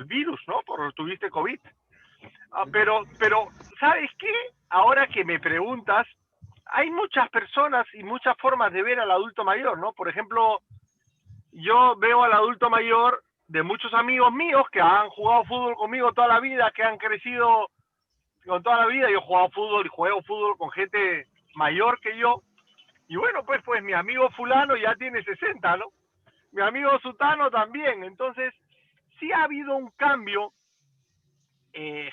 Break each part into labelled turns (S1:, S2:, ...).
S1: virus, ¿no? Tuviste COVID. Pero, ¿sabes qué? Ahora que me preguntas, hay muchas personas y muchas formas de ver al adulto mayor, ¿no? Por ejemplo, yo veo al adulto mayor de muchos amigos míos que han jugado fútbol conmigo toda la vida, que han crecido con toda la vida. Yo he jugado fútbol y juego fútbol con gente mayor que yo. Y bueno, pues mi amigo fulano ya tiene 60, ¿no? Mi amigo Sutano también. Entonces, sí ha habido un cambio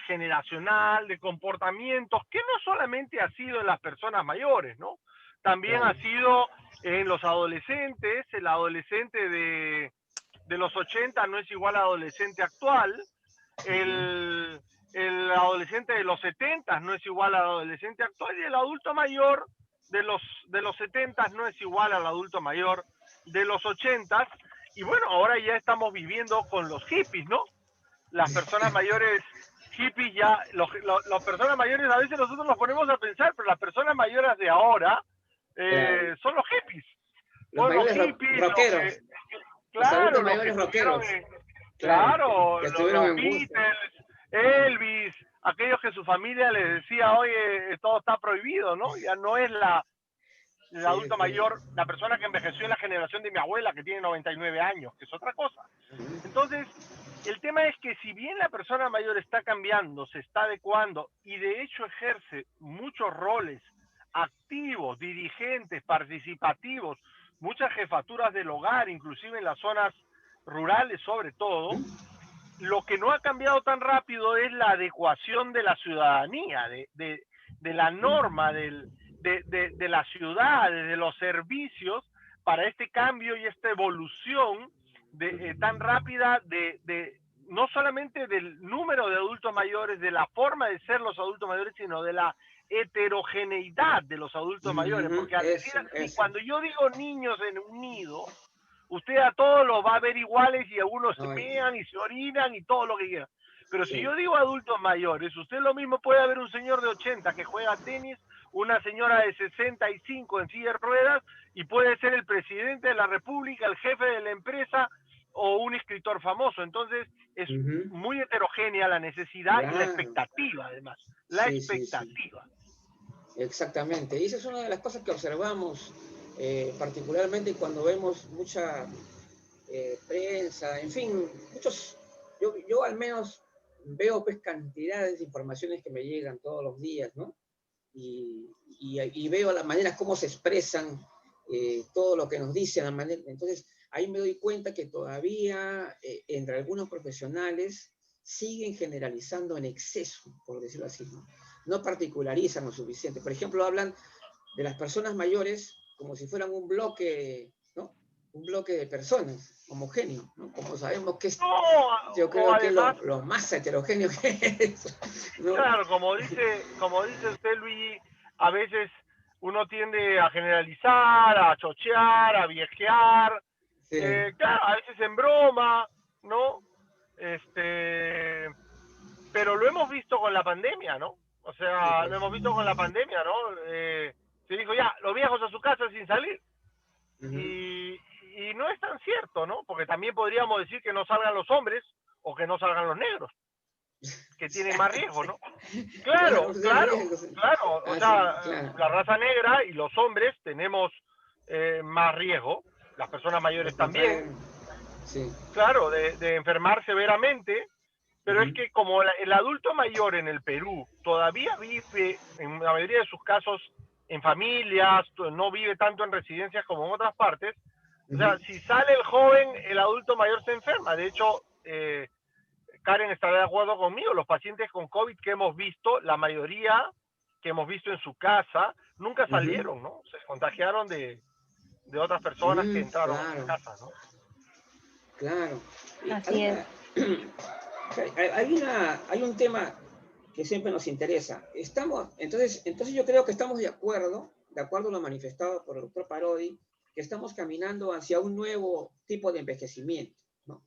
S1: generacional, de comportamientos, que no solamente ha sido en las personas mayores, ¿no? También ha sido en los adolescentes. El adolescente de los 80 no es igual al adolescente actual. El adolescente de los 70 no es igual al adolescente actual, y el adulto mayor de los 70 no es igual al adulto mayor de los 80. Y bueno, ahora ya estamos viviendo con los hippies, ¿no? Las personas mayores hippies ya, las personas mayores a veces nosotros nos ponemos a pensar, pero las personas mayores de ahora son los hippies.
S2: Los mayores
S1: hippies,
S2: rockeros.
S1: Los
S2: adultos mayores rockeros.
S1: Claro,
S2: que
S1: los Beatles, Elvis, aquellos que su familia les decía, oye, todo está prohibido, ¿no? Ya no es el adulto mayor, la persona que envejeció en la generación de mi abuela, que tiene 99 años, que es otra cosa. Entonces, el tema es que si bien la persona mayor está cambiando, se está adecuando y de hecho ejerce muchos roles activos, dirigentes, participativos, muchas jefaturas del hogar, inclusive en las zonas rurales sobre todo, lo que no ha cambiado tan rápido es la adecuación de la ciudadanía, de la norma, de las ciudades, de los servicios, para este cambio y esta evolución tan rápida no solamente del número de adultos mayores, de la forma de ser los adultos mayores, sino de la heterogeneidad de los adultos mayores, porque al decir así, cuando yo digo niños en un nido, usted a todos los va a ver iguales y algunos se mean y se orinan y todo lo que quiera. Pero si yo digo adultos mayores, usted lo mismo puede haber un señor de 80 que juega tenis, una señora de 65 en silla de ruedas, y puede ser el presidente de la república, el jefe de la empresa o un escritor famoso. Entonces es muy heterogénea la necesidad y la expectativa, además. La expectativa.
S2: Sí. Exactamente. Y esa es una de las cosas que observamos, particularmente cuando vemos mucha prensa, en fin, yo al menos veo pues cantidades de informaciones que me llegan todos los días, ¿no? Y veo las maneras como se expresan, todo lo que nos dicen, entonces ahí me doy cuenta que todavía entre algunos profesionales siguen generalizando en exceso, por decirlo así, ¿no? No particularizan lo suficiente. Por ejemplo, hablan de las personas mayores como si fueran un bloque, ¿no? Un bloque de personas homogéneo, ¿no? Como sabemos que yo creo que es lo más heterogéneo que es, ¿no?
S1: Claro, como dice usted, Luigi, a veces uno tiende a generalizar, a chochear, a viejear, claro, a veces en broma, ¿no? Pero lo hemos visto con la pandemia, ¿no? O sea, lo hemos visto con la pandemia, ¿no? Se dijo ya, los viejos a su casa sin salir. Y no es tan cierto, ¿no? Porque también podríamos decir que no salgan los hombres o que no salgan los negros, que tienen más riesgo, ¿no? Claro. O sea, la raza negra y los hombres tenemos más riesgo, las personas mayores también, claro, de enfermar severamente, pero es que como el adulto mayor en el Perú todavía vive, en la mayoría de sus casos, en familias, no vive tanto en residencias como en otras partes, o sea, si sale el joven, el adulto mayor se enferma. De hecho, Karen estará de acuerdo conmigo, los pacientes con COVID que hemos visto, la mayoría que hemos visto en su casa, nunca salieron, ¿no? Se contagiaron de otras personas que entraron a la casa, ¿no?
S2: Claro.
S3: Así es.
S2: Hay un tema que siempre nos interesa. Entonces yo creo que estamos de acuerdo a lo manifestado por el doctor Parodi, que estamos caminando hacia un nuevo tipo de envejecimiento, ¿no?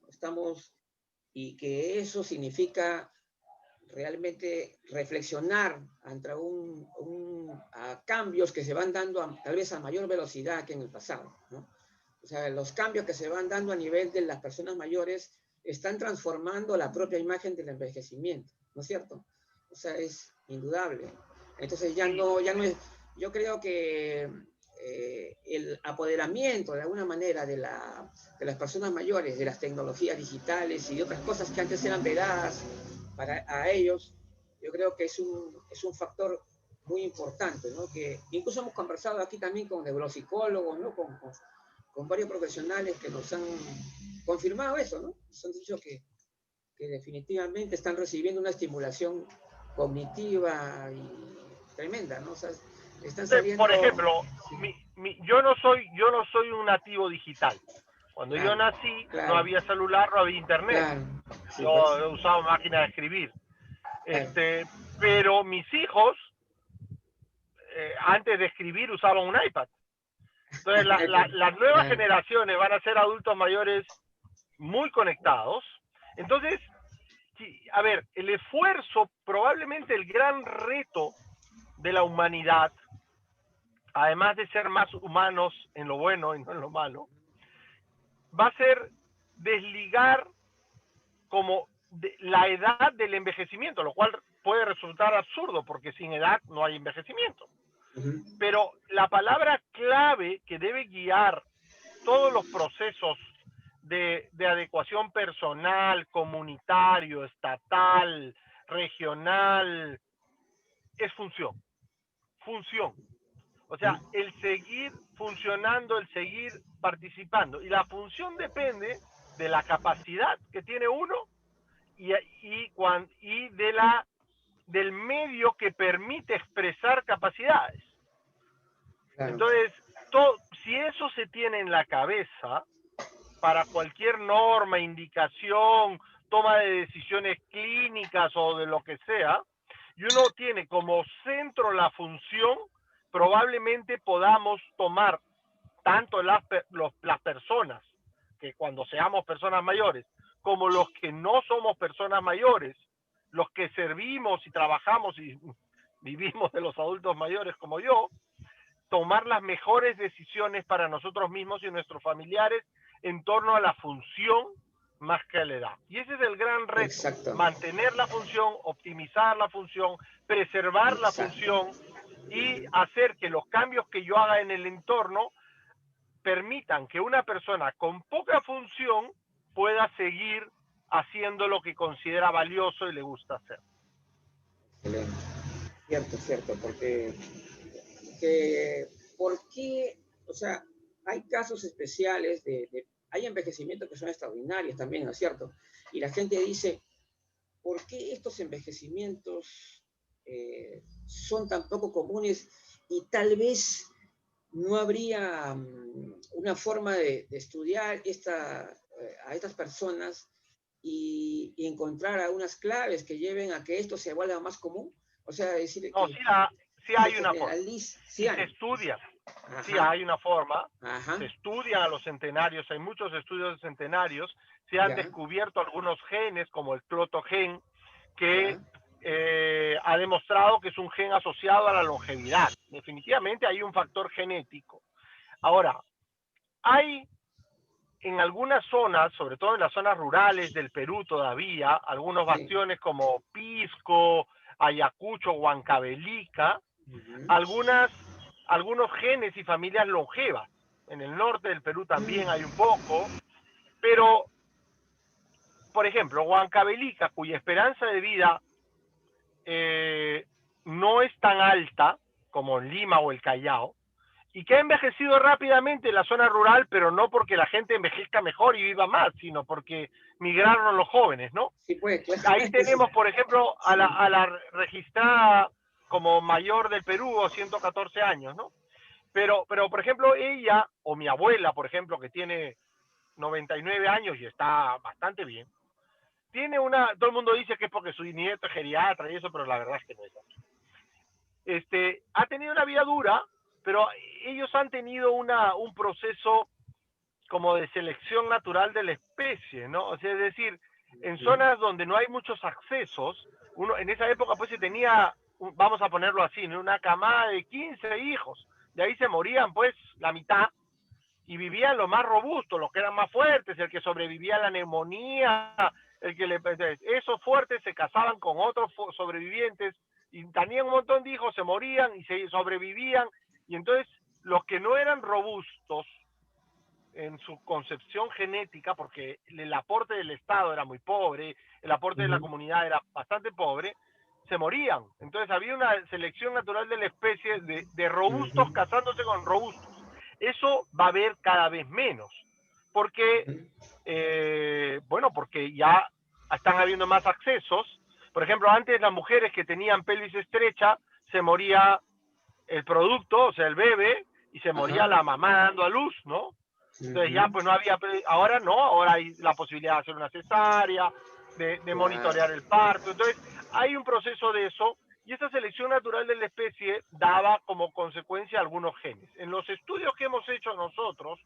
S2: Y que eso significa realmente reflexionar ante a cambios que se van dando tal vez a mayor velocidad que en el pasado, ¿no? O sea, los cambios que se van dando a nivel de las personas mayores están transformando la propia imagen del envejecimiento, ¿no es cierto? O sea, es indudable. Entonces ya no es, yo creo que el apoderamiento de alguna manera de las personas mayores, de las tecnologías digitales y de otras cosas que antes eran vedadas a ellos, yo creo que es un factor muy importante, ¿no? Que incluso hemos conversado aquí también con neuropsicólogos, ¿no? Con varios profesionales que nos han confirmado eso, ¿no? Nos han dicho que definitivamente están recibiendo una estimulación cognitiva y tremenda, ¿no? O sea, están saliendo...
S1: Por ejemplo,
S2: Sí,
S1: yo no soy un nativo digital. Cuando yo
S2: claro,
S1: nací no
S2: claro,
S1: había celular, no había internet.
S2: claro. Sí, pues,
S1: Yo usaba máquina de escribir.
S2: claro.
S1: Pero mis hijos, antes de escribir, usaban un iPad. Entonces, las nuevas
S2: Claro,
S1: generaciones van a ser adultos mayores muy conectados. Entonces, a ver, el esfuerzo, probablemente el gran reto de la humanidad, además de ser más humanos en lo bueno y no en lo malo, va a ser desligar como la edad del envejecimiento, lo cual puede resultar absurdo porque sin edad no hay envejecimiento.
S2: uh-huh.
S1: Pero la palabra clave que debe guiar todos los procesos de adecuación personal, comunitario, estatal, regional, es función. Función. O sea, el seguir funcionando, el seguir participando. Y la función depende de la capacidad que tiene uno y del medio que permite expresar capacidades.
S2: Claro.
S1: Entonces, si eso se tiene en la cabeza, para cualquier norma, indicación, toma de decisiones clínicas o de lo que sea, y uno tiene como centro la función, probablemente podamos tomar tanto las personas, que cuando seamos personas mayores, como los que no somos personas mayores, los que servimos y trabajamos y vivimos de los adultos mayores como yo, tomar las mejores decisiones para nosotros mismos y nuestros familiares en torno a la función más que a la edad. Y ese es el gran reto,
S2: Exacto.
S1: mantener la función, optimizar la función, preservar la
S2: Exacto.
S1: función y hacer que los cambios que yo haga en el entorno permitan que una persona con poca función pueda seguir haciendo lo que considera valioso y le gusta hacer.
S2: Excelente. Cierto, cierto, porque ¿por qué? O sea, hay casos especiales hay envejecimientos que son extraordinarios también, ¿no es cierto? Y la gente dice, ¿por qué estos envejecimientos son tan poco comunes y tal vez no habría una forma de estudiar a estas personas y encontrar algunas claves que lleven a que esto se vuelva más común? O sea, decir
S1: No,
S2: que
S1: sí
S2: se
S1: hay una forma.
S2: generalice, sí
S1: Y se
S2: hay.
S1: estudia. Sí
S2: Ajá,
S1: hay una forma. Se
S2: ajá,
S1: estudian a los centenarios. Hay muchos estudios de centenarios. Se han
S2: ya,
S1: descubierto algunos genes, como el clotogen, que
S2: ya,
S1: ha demostrado que es un gen asociado a la longevidad. Definitivamente hay un factor genético. Ahora, hay en algunas zonas, sobre todo en las zonas rurales del Perú todavía, algunos
S2: sí.
S1: bastiones como Pisco, Ayacucho, Huancavelica,
S2: Ujú.
S1: algunos genes y familias longevas. En el norte del Perú también hay un poco, pero, por ejemplo, Huancavelica, cuya esperanza de vida no es tan alta como en Lima o el Callao, y que ha envejecido rápidamente en la zona rural, pero no porque la gente envejezca mejor y viva más, sino porque migraron los jóvenes, ¿no?
S2: Sí, pues, claro.
S1: Ahí tenemos, por ejemplo, a
S2: Sí,
S1: la registrada como mayor del Perú, 114 años, ¿no? Pero, por ejemplo, ella, o mi abuela, por ejemplo, que tiene 99 años y está bastante bien, todo el mundo dice que es porque su nieto es geriatra y eso, pero la verdad es que no es así. Ha tenido una vida dura, pero ellos han tenido un proceso como de selección natural de la especie, ¿no? O sea, es decir, en zonas donde no hay muchos accesos, en esa época pues se tenía, vamos a ponerlo así, ¿no? Una camada de 15 hijos, de ahí se morían pues la mitad, y vivían los más robustos, los que eran más fuertes, el que sobrevivía a la neumonía, esos fuertes se casaban con otros sobrevivientes y tenían un montón de hijos, se morían y se sobrevivían, y entonces los que no eran robustos en su concepción genética, porque el aporte del Estado era muy pobre, el aporte de la comunidad era bastante pobre, se morían. Entonces había una selección natural de la especie de robustos casándose con robustos. Eso va a haber cada vez menos, porque, bueno, porque ya están habiendo más accesos. Por ejemplo, antes las mujeres que tenían pelvis estrecha, se moría el producto, o sea, el bebé, y se moría la mamá dando a luz, ¿no? Entonces ya pues no había, ahora no, ahora hay la posibilidad de hacer una cesárea, de monitorear el parto. Entonces hay un proceso de eso, y esa selección natural de la especie daba como consecuencia algunos genes. En los estudios que hemos hecho nosotros,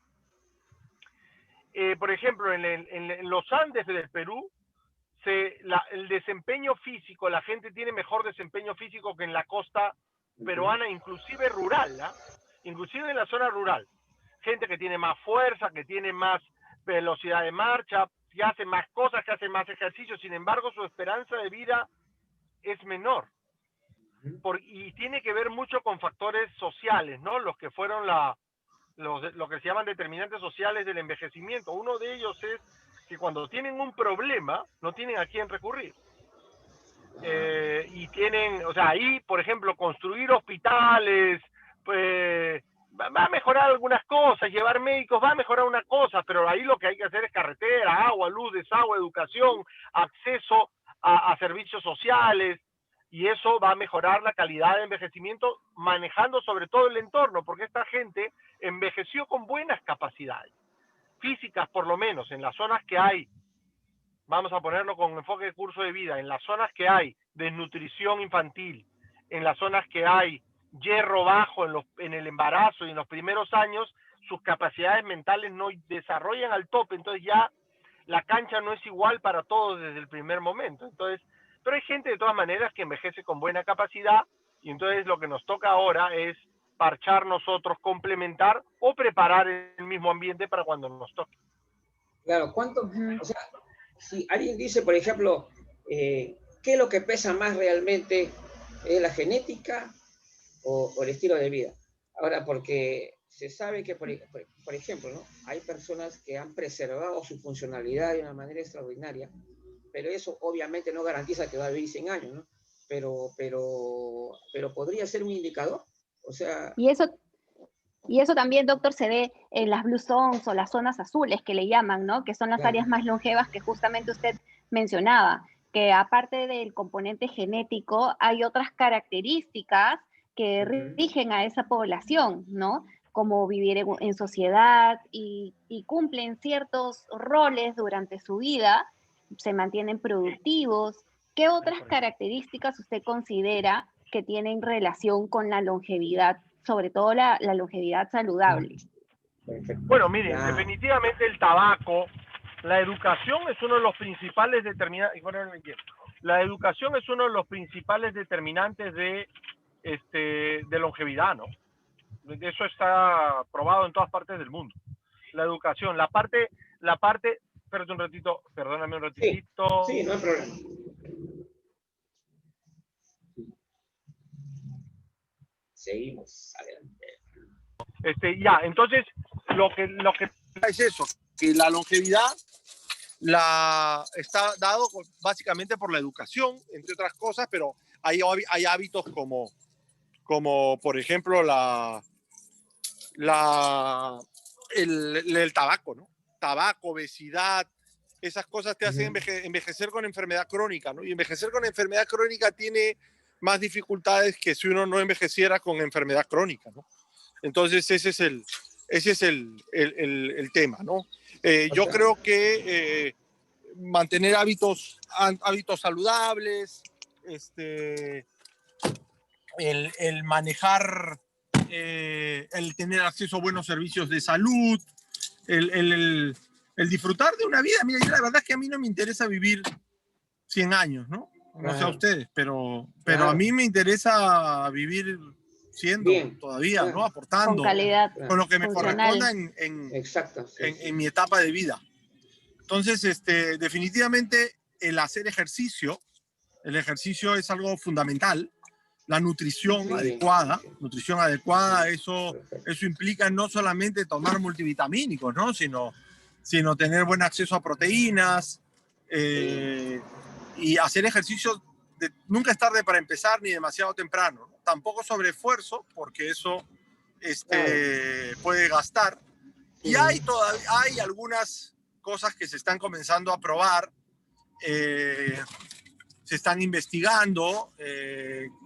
S1: por ejemplo, en los Andes del Perú, el desempeño físico, la gente tiene mejor desempeño físico que en la costa peruana, inclusive rural, ¿eh? Inclusive en la zona rural. Gente que tiene más fuerza, que tiene más velocidad de marcha, que hace más cosas, que hace más ejercicio, sin embargo su esperanza de vida es menor. Y tiene que ver mucho con factores sociales, ¿no? Los que fueron lo que se llaman determinantes sociales del envejecimiento. Uno de ellos es que cuando tienen un problema, no tienen a quién recurrir. Y tienen, o sea, ahí, por ejemplo, construir hospitales, pues, va a mejorar algunas cosas, llevar médicos va a mejorar unas cosas, pero ahí lo que hay que hacer es carretera, agua, luz, desagüe, educación, acceso a servicios sociales, y eso va a mejorar la calidad de envejecimiento manejando sobre todo el entorno, porque esta gente envejeció con buenas capacidades, físicas por lo menos, en las zonas que hay, vamos a ponerlo con enfoque de curso de vida, en las zonas que hay desnutrición infantil, en las zonas que hay hierro bajo en el embarazo y en los primeros años, sus capacidades mentales no desarrollan al tope, entonces ya la cancha no es igual para todos desde el primer momento. Entonces, pero hay gente de todas maneras que envejece con buena capacidad, y entonces lo que nos toca ahora es parchar nosotros, complementar o preparar el mismo ambiente para cuando nos toque.
S2: Claro, o sea, si alguien dice, por ejemplo, ¿qué es lo que pesa más realmente? ¿Es la genética o el estilo de vida? Ahora, porque se sabe que, por ejemplo, ¿no? Hay personas que han preservado su funcionalidad de una manera extraordinaria, pero eso obviamente no garantiza que va a vivir 100 años, ¿no? Pero podría ser un indicador. O sea...
S3: Y eso también, doctor, se ve en las blue zones o las zonas azules que le llaman, ¿no? Que son las áreas más longevas que justamente usted mencionaba, que aparte del componente genético, hay otras características que rigen a esa población, ¿no? Como vivir en sociedad y cumplen ciertos roles durante su vida, se mantienen productivos. ¿Qué otras características usted considera que tienen relación con la longevidad, sobre todo la longevidad saludable?
S1: Bueno, miren, definitivamente el tabaco, la educación es uno de los principales determinantes. La educación es uno de los principales determinantes de longevidad, ¿no? Eso está probado en todas partes del mundo. La educación, la parte, perdóname un ratito.
S2: Sí, no hay problema. Seguimos adelante.
S1: Entonces, lo que es eso, que la longevidad está dado básicamente por la educación, entre otras cosas, pero hay hábitos como por ejemplo el tabaco, ¿no? Tabaco, obesidad, esas cosas te hacen envejecer con enfermedad crónica, ¿no? Y envejecer con enfermedad crónica tiene más dificultades que si uno no envejeciera con enfermedad crónica, ¿no? Entonces ese es el tema, ¿no? Yo creo que mantener hábitos saludables, el manejar, el tener acceso a buenos servicios de salud, el disfrutar de una vida. Mira, yo la verdad es que a mí no me interesa vivir 100 años, ¿no? No sé a ustedes, pero a mí me interesa vivir
S4: siendo todavía,
S2: claro,
S4: ¿no? Aportando.
S3: Con calidad.
S4: Con lo que me
S3: funcional.
S4: corresponda
S2: Exacto, sí,
S4: en mi etapa de vida. Entonces, definitivamente el hacer ejercicio, el ejercicio es algo fundamental. La nutrición adecuada, eso implica no solamente tomar multivitamínicos, ¿no? Sino tener buen acceso a proteínas y hacer ejercicio. Nunca es tarde para empezar ni demasiado temprano, ¿no? Tampoco sobreesfuerzo, porque eso puede gastar. Y hay algunas cosas que se están comenzando a probar, se están investigando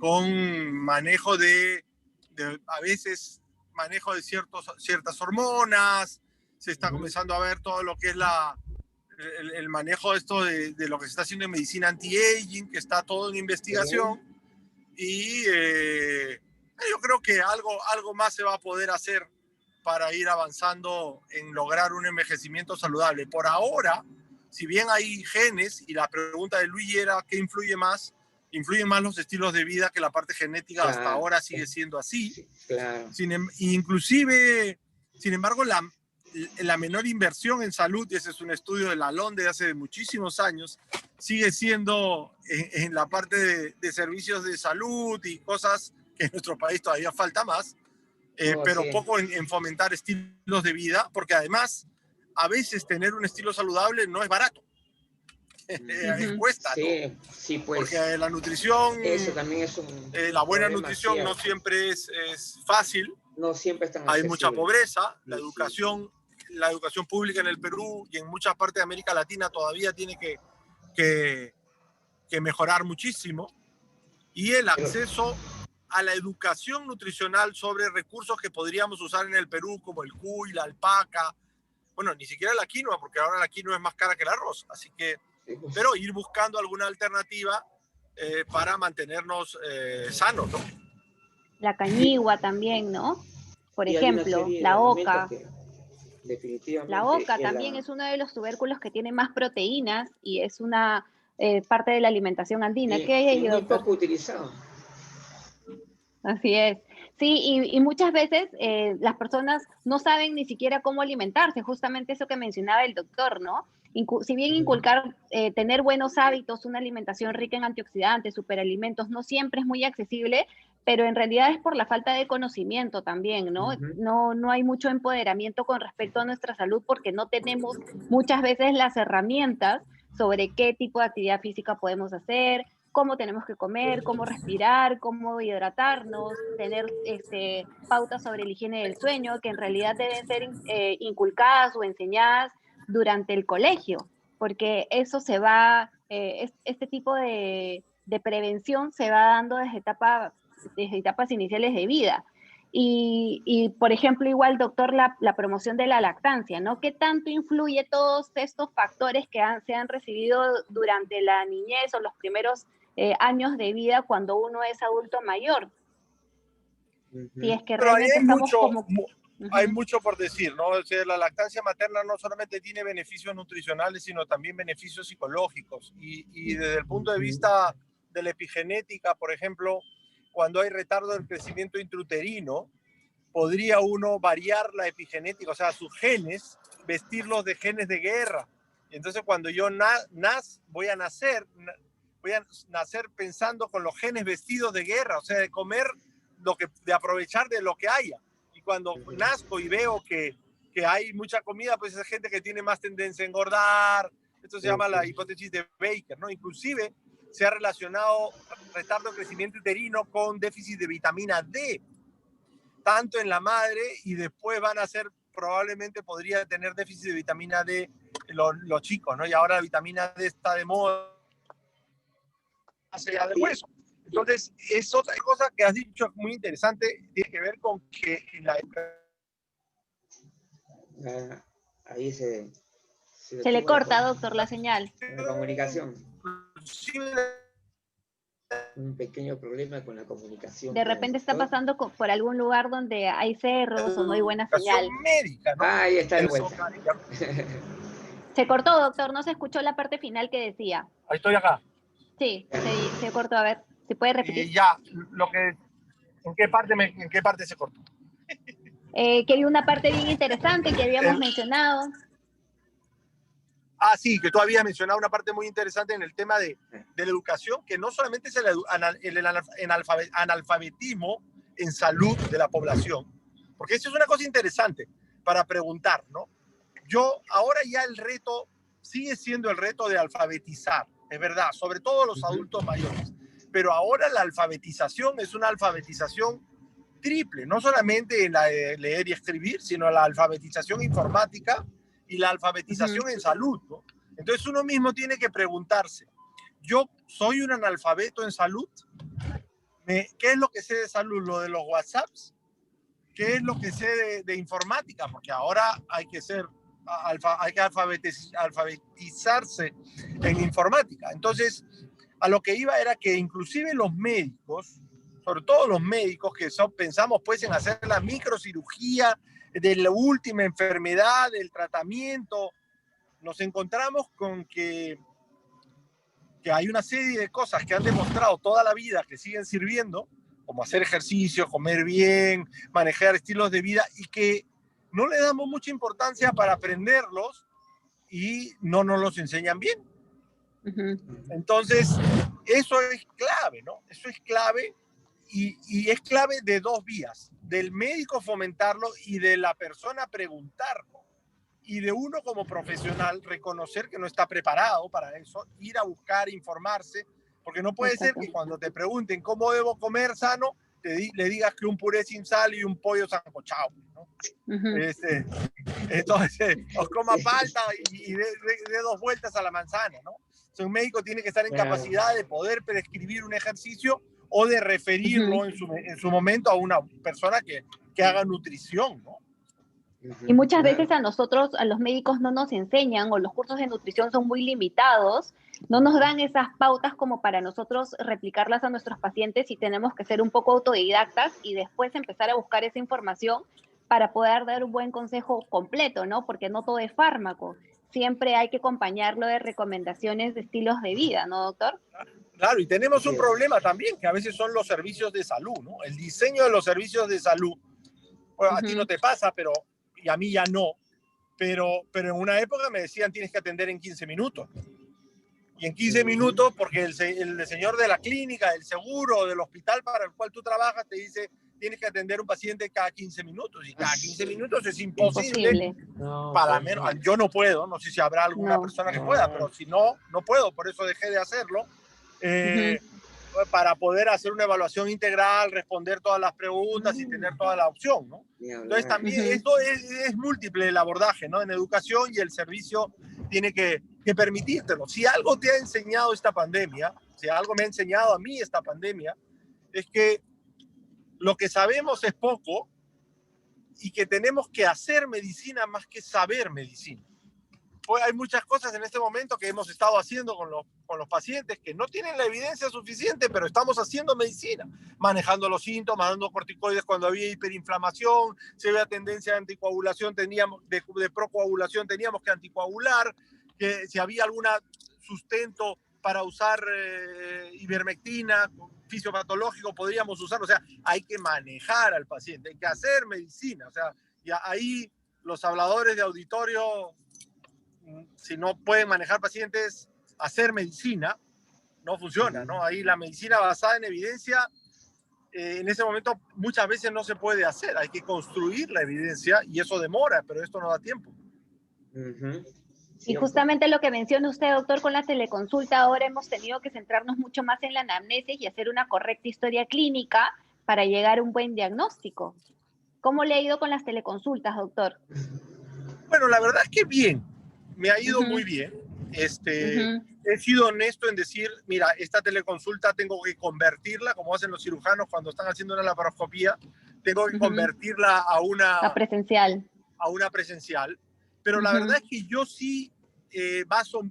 S4: con manejo a veces manejo de ciertas hormonas, se está comenzando a ver todo lo que es el manejo de lo que se está haciendo en medicina anti-aging, que está todo en investigación, y yo creo que algo más se va a poder hacer para ir avanzando en lograr un envejecimiento saludable. Por ahora, si bien hay genes, y la pregunta de Luigi era ¿qué influye más? Influyen más los estilos de vida, que la parte genética hasta ahora sigue siendo así.
S2: Sí, claro.
S4: Inclusive, sin embargo, la menor inversión en salud, y ese es un estudio de la LON de hace muchísimos años, sigue siendo en la parte de servicios de salud y cosas que en nuestro país todavía falta más, pero poco en fomentar estilos de vida, porque además a veces tener un estilo saludable no es barato. Cuesta,
S2: sí,
S4: ¿no?
S2: Sí, pues.
S4: Porque la nutrición,
S2: eso también es
S4: la buena nutrición no siempre es fácil.
S2: No siempre es tan
S4: Hay
S2: accesible.
S4: mucha pobreza. La educación pública en el Perú y en muchas partes de América Latina todavía tiene que mejorar muchísimo. Y el acceso a la educación nutricional sobre recursos que podríamos usar en el Perú, como el cuy, la alpaca, bueno, ni siquiera la quinoa, porque ahora la quinoa es más cara que el arroz, así que, pero ir buscando alguna alternativa para mantenernos sanos, ¿no?
S3: La cañigua también, ¿no? Por ejemplo, la oca.
S2: Definitivamente.
S3: La oca también es uno de los tubérculos que tiene más proteínas y es una parte de la alimentación andina. ¿Qué hay ahí,
S2: muy
S3: doctor?
S2: poco utilizado.
S3: Así es. Sí, y muchas veces las personas no saben ni siquiera cómo alimentarse, justamente eso que mencionaba el doctor, ¿no? Si bien inculcar, tener buenos hábitos, una alimentación rica en antioxidantes, superalimentos, no siempre es muy accesible, pero en realidad es por la falta de conocimiento también, ¿no? No hay mucho empoderamiento con respecto a nuestra salud porque no tenemos muchas veces las herramientas sobre qué tipo de actividad física podemos hacer, cómo tenemos que comer, cómo respirar, cómo hidratarnos, tener pautas sobre la higiene del sueño, que en realidad deben ser inculcadas o enseñadas durante el colegio, porque eso se va, este tipo de prevención se va dando desde etapas iniciales de vida. Y, por ejemplo, igual, doctor, la promoción de la lactancia, ¿no? ¿Qué tanto influye todos estos factores que se han recibido durante la niñez o los primeros años de vida cuando uno es adulto mayor? Si es que
S4: pero
S3: realmente estamos
S4: hay mucho por decir, ¿no? O sea, la lactancia materna no solamente tiene beneficios nutricionales, sino también beneficios psicológicos. Y desde el punto de vista de la epigenética, por ejemplo, cuando hay retardo del crecimiento intrauterino, podría uno variar la epigenética, o sea, sus genes, vestirlos de genes de guerra. Y entonces cuando yo voy a nacer pensando con los genes vestidos de guerra, o sea, de comer de aprovechar de lo que haya. Y cuando nazco y veo que hay mucha comida, pues es gente que tiene más tendencia a engordar. Esto se llama la hipótesis de Baker, ¿no? Inclusive se ha relacionado retardo de crecimiento uterino con déficit de vitamina D, tanto en la madre, y después probablemente podría tener déficit de vitamina D los chicos, ¿no? Y ahora la vitamina D está de moda hacia el hueso. Entonces, es otra cosa que has dicho muy interesante, tiene que ver con que
S2: ahí se
S3: le corta, doctor, la señal.
S2: La comunicación. Un pequeño problema con la comunicación.
S3: De repente está pasando por algún lugar donde hay cerros o no hay buena señal.
S4: Médica, ¿no?
S2: Ahí está de vuelta.
S3: Se cortó, doctor, no se escuchó la parte final que decía.
S4: Ahí estoy acá.
S3: Sí, se cortó. A ver, ¿se puede repetir?
S4: Ya, lo que ¿En qué parte se cortó?
S3: Que hay una parte bien interesante que habíamos mencionado.
S4: Ah, sí, que tú habías mencionado una parte muy interesante en el tema de la educación, que no solamente es el analfabetismo en salud de la población, porque eso es una cosa interesante para preguntar, ¿no? Ahora ya el reto sigue siendo el reto de alfabetizar, es verdad, sobre todo los adultos mayores, pero ahora la alfabetización es una alfabetización triple, no solamente en la de leer y escribir, sino la alfabetización informática y la alfabetización en salud, ¿no? Entonces uno mismo tiene que preguntarse, ¿yo soy un analfabeto en salud? ¿Qué es lo que sé de salud? ¿Lo de los WhatsApps? ¿Qué es lo que sé de informática? Porque ahora hay que alfabetizarse en informática. Entonces, a lo que iba era que inclusive los médicos, sobre todo los médicos pensamos pues en hacer la microcirugía de la última enfermedad, del tratamiento, nos encontramos con que hay una serie de cosas que han demostrado toda la vida que siguen sirviendo, como hacer ejercicio, comer bien, manejar estilos de vida, y que no le damos mucha importancia para aprenderlos y no nos los enseñan bien. Entonces, eso es clave, ¿no? Eso es clave y es clave de dos vías, del médico fomentarlo y de la persona preguntarlo. Y de uno como profesional reconocer que no está preparado para eso, ir a buscar, informarse, porque no puede ser que cuando te pregunten cómo debo comer sano, le digas que un puré sin sal y un pollo sancochado, ¿no? Entonces, os coma palta y dé 2 vueltas a la manzana, ¿no? Entonces, un médico tiene que estar en capacidad de poder prescribir un ejercicio o de referirlo en su momento a una persona que haga nutrición, ¿no?
S3: Y muchas veces a nosotros, a los médicos, no nos enseñan, o los cursos de nutrición son muy limitados, no nos dan esas pautas como para nosotros replicarlas a nuestros pacientes, y tenemos que ser un poco autodidactas y después empezar a buscar esa información para poder dar un buen consejo completo, ¿no? Porque no todo es fármaco. Siempre hay que acompañarlo de recomendaciones de estilos de vida, ¿no, doctor?
S4: Claro, y tenemos un problema también, que a veces son los servicios de salud, ¿no? El diseño de los servicios de salud. Bueno, a ti no te pasa, y a mí ya no, pero en una época me decían tienes que atender en 15 minutos. Y en 15 minutos, porque el señor de la clínica, del seguro, del hospital para el cual tú trabajas, te dice tienes que atender un paciente cada 15 minutos. Y cada 15 minutos es imposible. Para menos, yo no puedo, no sé si habrá alguna persona que pueda, pero si no puedo, por eso dejé de hacerlo. Para poder hacer una evaluación integral, responder todas las preguntas y tener toda la opción, ¿no? Entonces también esto es múltiple el abordaje, ¿no? En educación, y el servicio tiene que permitírtelo. Si algo te ha enseñado esta pandemia, si algo me ha enseñado a mí esta pandemia, es que lo que sabemos es poco y que tenemos que hacer medicina más que saber medicina. Pues hay muchas cosas en este momento que hemos estado haciendo con los pacientes que no tienen la evidencia suficiente, pero estamos haciendo medicina, manejando los síntomas, dando corticoides cuando había hiperinflamación, si había tendencia de anticoagulación, de procoagulación, teníamos que anticoagular, que si había algún sustento para usar ivermectina fisiopatológico, podríamos usarlo. O sea, hay que manejar al paciente, hay que hacer medicina. O sea, y ahí los habladores de auditorio, si no pueden manejar pacientes, hacer medicina, no funciona, ¿no? Ahí la medicina basada en evidencia, en ese momento muchas veces no se puede hacer, hay que construir la evidencia y eso demora, pero esto no da tiempo.
S3: Y justamente lo que menciona usted, doctor, con la teleconsulta, ahora hemos tenido que centrarnos mucho más en la anamnesis y hacer una correcta historia clínica para llegar a un buen diagnóstico. ¿Cómo le ha ido con las teleconsultas, doctor?
S4: Bueno, la verdad es que bien, me ha ido muy bien. He sido honesto en decir, mira, esta teleconsulta tengo que convertirla, como hacen los cirujanos cuando están haciendo una laparoscopía, tengo que convertirla a una presencial. Pero la verdad es que yo sí baso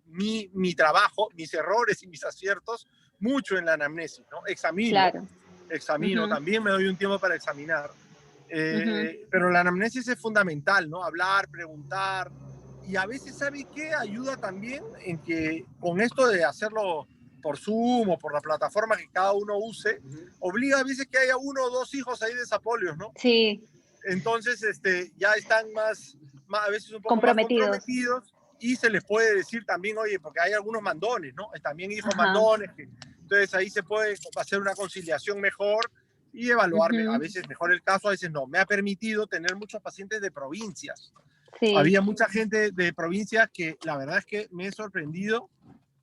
S4: mi trabajo, mis errores y mis aciertos mucho en la anamnesis, ¿no? Examino, también me doy un tiempo para examinar. Pero la anamnesis es fundamental, ¿no? Hablar, preguntar, y a veces, ¿sabe qué? Ayuda también en que con esto de hacerlo por Zoom o por la plataforma que cada uno use, obliga a veces que haya 1 o 2 hijos ahí de Zapolios, ¿no?
S3: Sí.
S4: Entonces, ya están más a veces un poco
S3: Comprometidos.
S4: más comprometidos, y se les puede decir también, oye, porque hay algunos mandones, ¿no? También hijos
S3: Ajá.
S4: mandones, entonces ahí se puede hacer una conciliación mejor y evaluar a veces mejor el caso, a veces no. Me ha permitido tener muchos pacientes de provincias.
S3: Sí.
S4: Había mucha gente de provincias que la verdad es que me he sorprendido,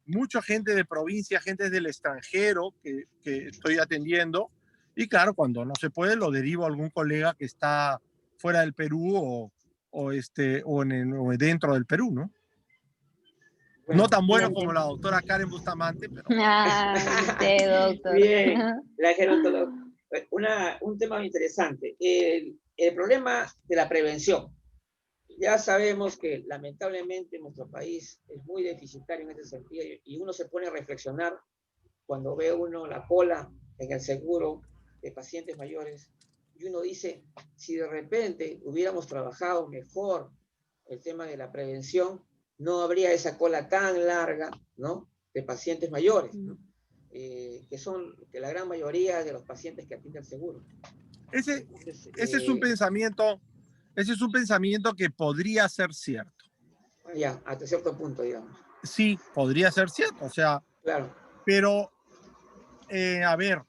S4: mucha gente de provincia, gente del extranjero que estoy atendiendo, y claro, cuando no se puede lo derivo a algún colega que está fuera del Perú o dentro del Perú, ¿no?
S2: Bueno,
S4: No tan bueno
S2: bien,
S4: como la doctora Karen Bustamante, pero...
S3: Usted, doctor.
S2: Bien, la gerontóloga. Un tema interesante. El problema de la prevención. Ya sabemos que lamentablemente nuestro país es muy deficitario en ese sentido y uno se pone a reflexionar cuando ve uno la cola en el seguro de pacientes mayores y uno dice, si de repente hubiéramos trabajado mejor el tema de la prevención, no habría esa cola tan larga, ¿no?, de pacientes mayores, ¿no? Que la gran mayoría de los pacientes que atiende el seguro.
S4: Ese es un pensamiento que podría ser cierto.
S2: Ya, hasta cierto punto, digamos.
S4: Sí, podría ser cierto, o sea,
S2: claro.
S4: Pero, a ver,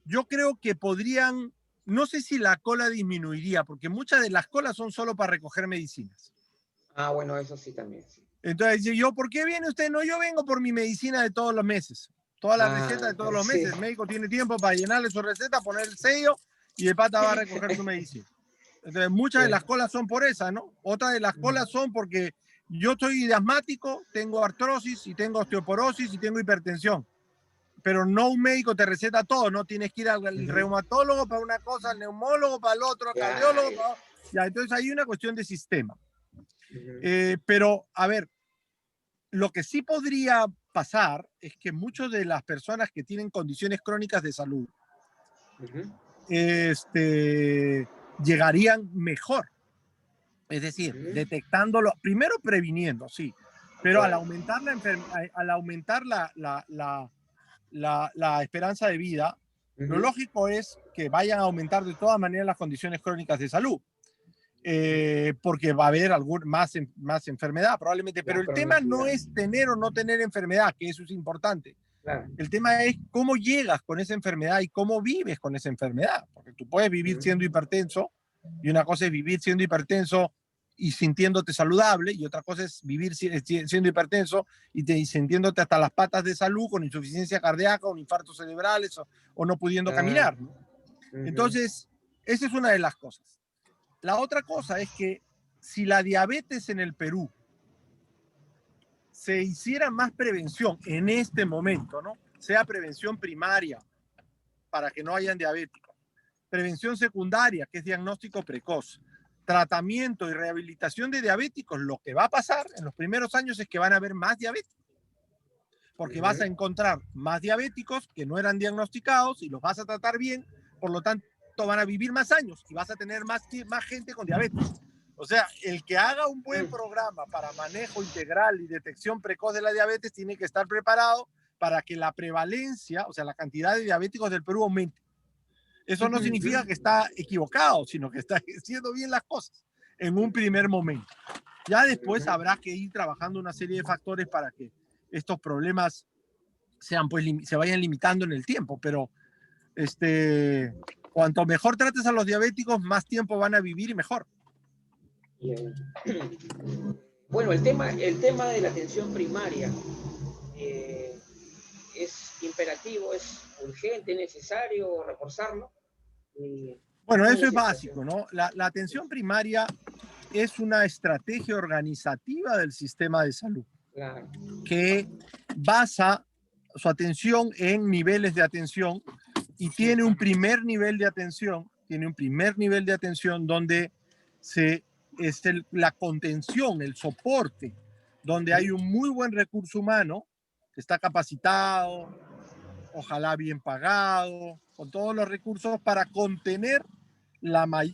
S4: yo creo que podrían, no sé si la cola disminuiría, porque muchas de las colas son solo para recoger medicinas.
S2: Ah, bueno, eso sí también. Sí.
S4: Entonces, ¿por qué viene usted? No, yo vengo por mi medicina de todos los meses. Toda la receta de todos los meses. El médico tiene tiempo para llenarle su receta, poner el sello y el pata va a recoger su medicina. Entonces, muchas de las colas son por esa, ¿no? Otras de las colas son porque yo soy asmático, tengo artrosis y tengo osteoporosis y tengo hipertensión. Pero no un médico te receta todo, ¿no? Tienes que ir al reumatólogo para una cosa, al neumólogo para el otro, al cardiólogo para... Ya, entonces hay una cuestión de sistema. Pero, a ver, lo que sí podría pasar es que muchas de las personas que tienen condiciones crónicas de salud llegarían mejor. Es decir, detectándolo, primero previniendo, sí, pero al aumentar la esperanza de vida, lo lógico es que vayan a aumentar de todas maneras las condiciones crónicas de salud. Porque va a haber más enfermedad probablemente, pero el tema no es tener o no tener enfermedad, que eso es importante. Claro. El tema es cómo llegas con esa enfermedad y cómo vives con esa enfermedad, porque tú puedes vivir siendo hipertenso, y una cosa es vivir siendo hipertenso y sintiéndote saludable, y otra cosa es vivir siendo hipertenso y sintiéndote hasta las patas de salud, con insuficiencia cardíaca, con infartos cerebrales o no pudiendo caminar, ¿no? Entonces, esa es una de las cosas. La otra cosa es que si la diabetes en el Perú se hiciera más prevención en este momento, ¿no? Sea prevención primaria para que no hayan diabéticos, prevención secundaria, que es diagnóstico precoz, tratamiento y rehabilitación de diabéticos, lo que va a pasar en los primeros años es que van a haber más diabéticos, porque vas a encontrar más diabéticos que no eran diagnosticados y los vas a tratar bien, por lo tanto van a vivir más años y vas a tener más gente con diabetes. O sea, el que haga un buen programa para manejo integral y detección precoz de la diabetes tiene que estar preparado para que la prevalencia, o sea, la cantidad de diabéticos del Perú aumente. Eso no significa que está equivocado, sino que está haciendo bien las cosas en un primer momento. Ya después habrá que ir trabajando una serie de factores para que estos problemas se vayan limitando en el tiempo, pero cuanto mejor trates a los diabéticos, más tiempo van a vivir y mejor.
S2: Bueno, el tema de la atención primaria es imperativo, es urgente, es necesario reforzarlo.
S4: Bueno, eso es básico, ¿no? La atención primaria es una estrategia organizativa del sistema de salud, claro, que basa su atención en niveles de atención y tiene un primer nivel de atención, donde es la contención, el soporte, donde hay un muy buen recurso humano que está capacitado, ojalá bien pagado, con todos los recursos para contener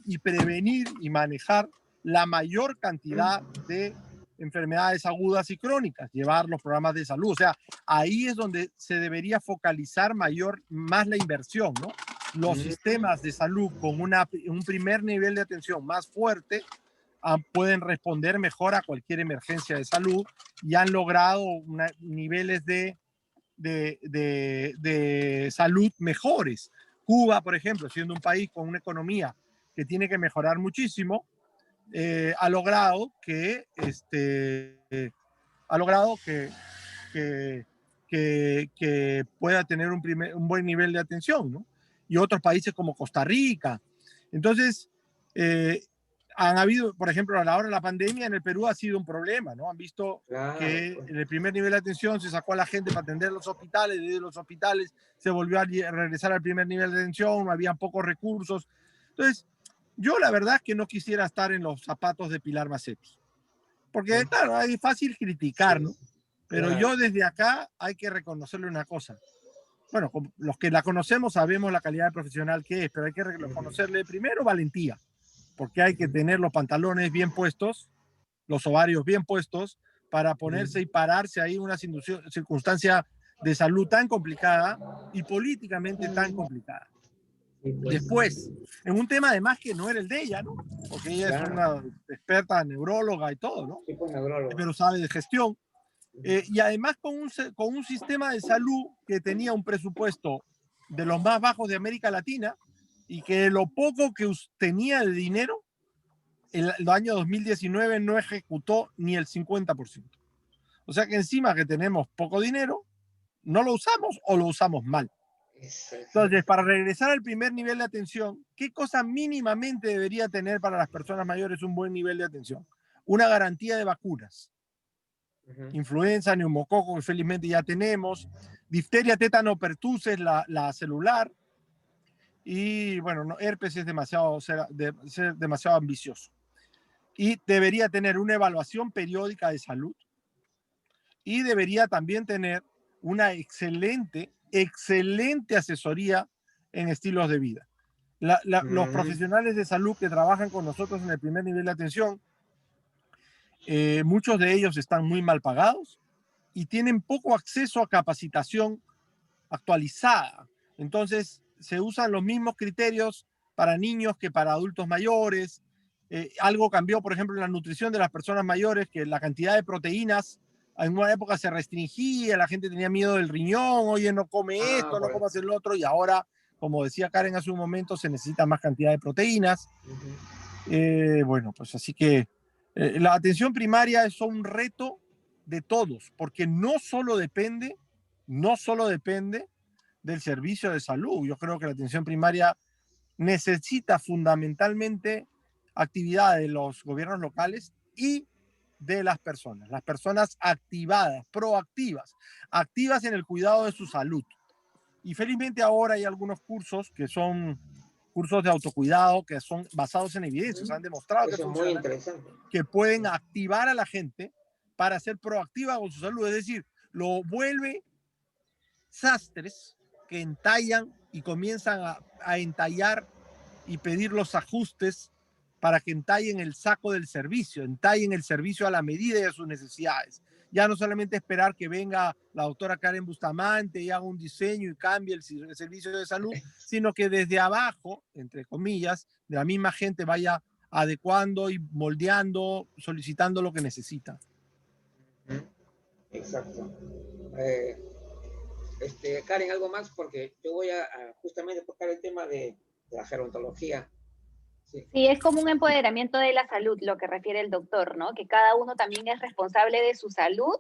S4: y prevenir y manejar la mayor cantidad de enfermedades agudas y crónicas, llevar los programas de salud. O sea, ahí es donde se debería focalizar más la inversión, ¿no? Los sistemas de salud con un primer nivel de atención más fuerte pueden responder mejor a cualquier emergencia de salud y han logrado niveles de salud mejores. Cuba, por ejemplo, siendo un país con una economía que tiene que mejorar muchísimo, ha logrado que pueda tener un buen nivel de atención, ¿no? Y otros países como Costa Rica. Entonces, han habido, por ejemplo, a la hora de la pandemia en el Perú ha sido un problema, ¿no? Han visto que en el primer nivel de atención se sacó a la gente para atender los hospitales, desde los hospitales se volvió a regresar al primer nivel de atención, había pocos recursos. Entonces, yo la verdad es que no quisiera estar en los zapatos de Pilar Macetti, porque claro, es fácil criticar, ¿no? Pero yo desde acá hay que reconocerle una cosa. Bueno, los que la conocemos sabemos la calidad de profesional que es, pero hay que reconocerle primero valentía, porque hay que tener los pantalones bien puestos, los ovarios bien puestos, para ponerse y pararse ahí en una circunstancia de salud tan complicada y políticamente tan complicada. Después, en un tema además que no era el de ella, ¿no? Porque ella es una experta neuróloga y todo, ¿no? Pero sabe de gestión. Y además con un sistema de salud que tenía un presupuesto de los más bajos de América Latina y que lo poco que tenía de dinero, el año 2019 no ejecutó ni el 50%. O sea que encima que tenemos poco dinero, no lo usamos o lo usamos mal. Entonces, para regresar al primer nivel de atención, ¿qué cosa mínimamente debería tener para las personas mayores un buen nivel de atención? Una garantía de vacunas. Influenza, neumococo, que felizmente ya tenemos, difteria, tétano, pertussis, la celular, y bueno, no, herpes es demasiado ambicioso. Y debería tener una evaluación periódica de salud y debería también tener una excelente asesoría en estilos de vida. Los profesionales de salud que trabajan con nosotros en el primer nivel de atención, muchos de ellos están muy mal pagados y tienen poco acceso a capacitación actualizada. Entonces, se usan los mismos criterios para niños que para adultos mayores. Algo cambió, por ejemplo, en la nutrición de las personas mayores, que la cantidad de proteínas en una época se restringía, la gente tenía miedo del riñón, oye, no come esto, no comas el otro, y ahora, como decía Karen hace un momento, se necesita más cantidad de proteínas. Bueno, pues así que la atención primaria es un reto de todos, porque no solo depende del servicio de salud. Yo creo que la atención primaria necesita fundamentalmente actividad de los gobiernos locales y de las personas activadas, proactivas, activas en el cuidado de su salud. Y felizmente ahora hay algunos cursos que son cursos de autocuidado que son basados en evidencias, han demostrado que funcionan, que pueden activar a la gente para ser proactiva con su salud, es decir, lo vuelve sastres que entallan y comienzan a entallar y pedir los ajustes para que entallen el saco del servicio, entallen el servicio a la medida de sus necesidades. Ya no solamente esperar que venga la doctora Karen Bustamante y haga un diseño y cambie el servicio de salud, sino que desde abajo, entre comillas, de la misma gente vaya adecuando y moldeando, solicitando lo que necesita.
S2: Exacto. Karen, algo más, porque yo voy a justamente tocar el tema de la gerontología.
S3: Sí, es como un empoderamiento de la salud, lo que refiere el doctor, ¿no? Que cada uno también es responsable de su salud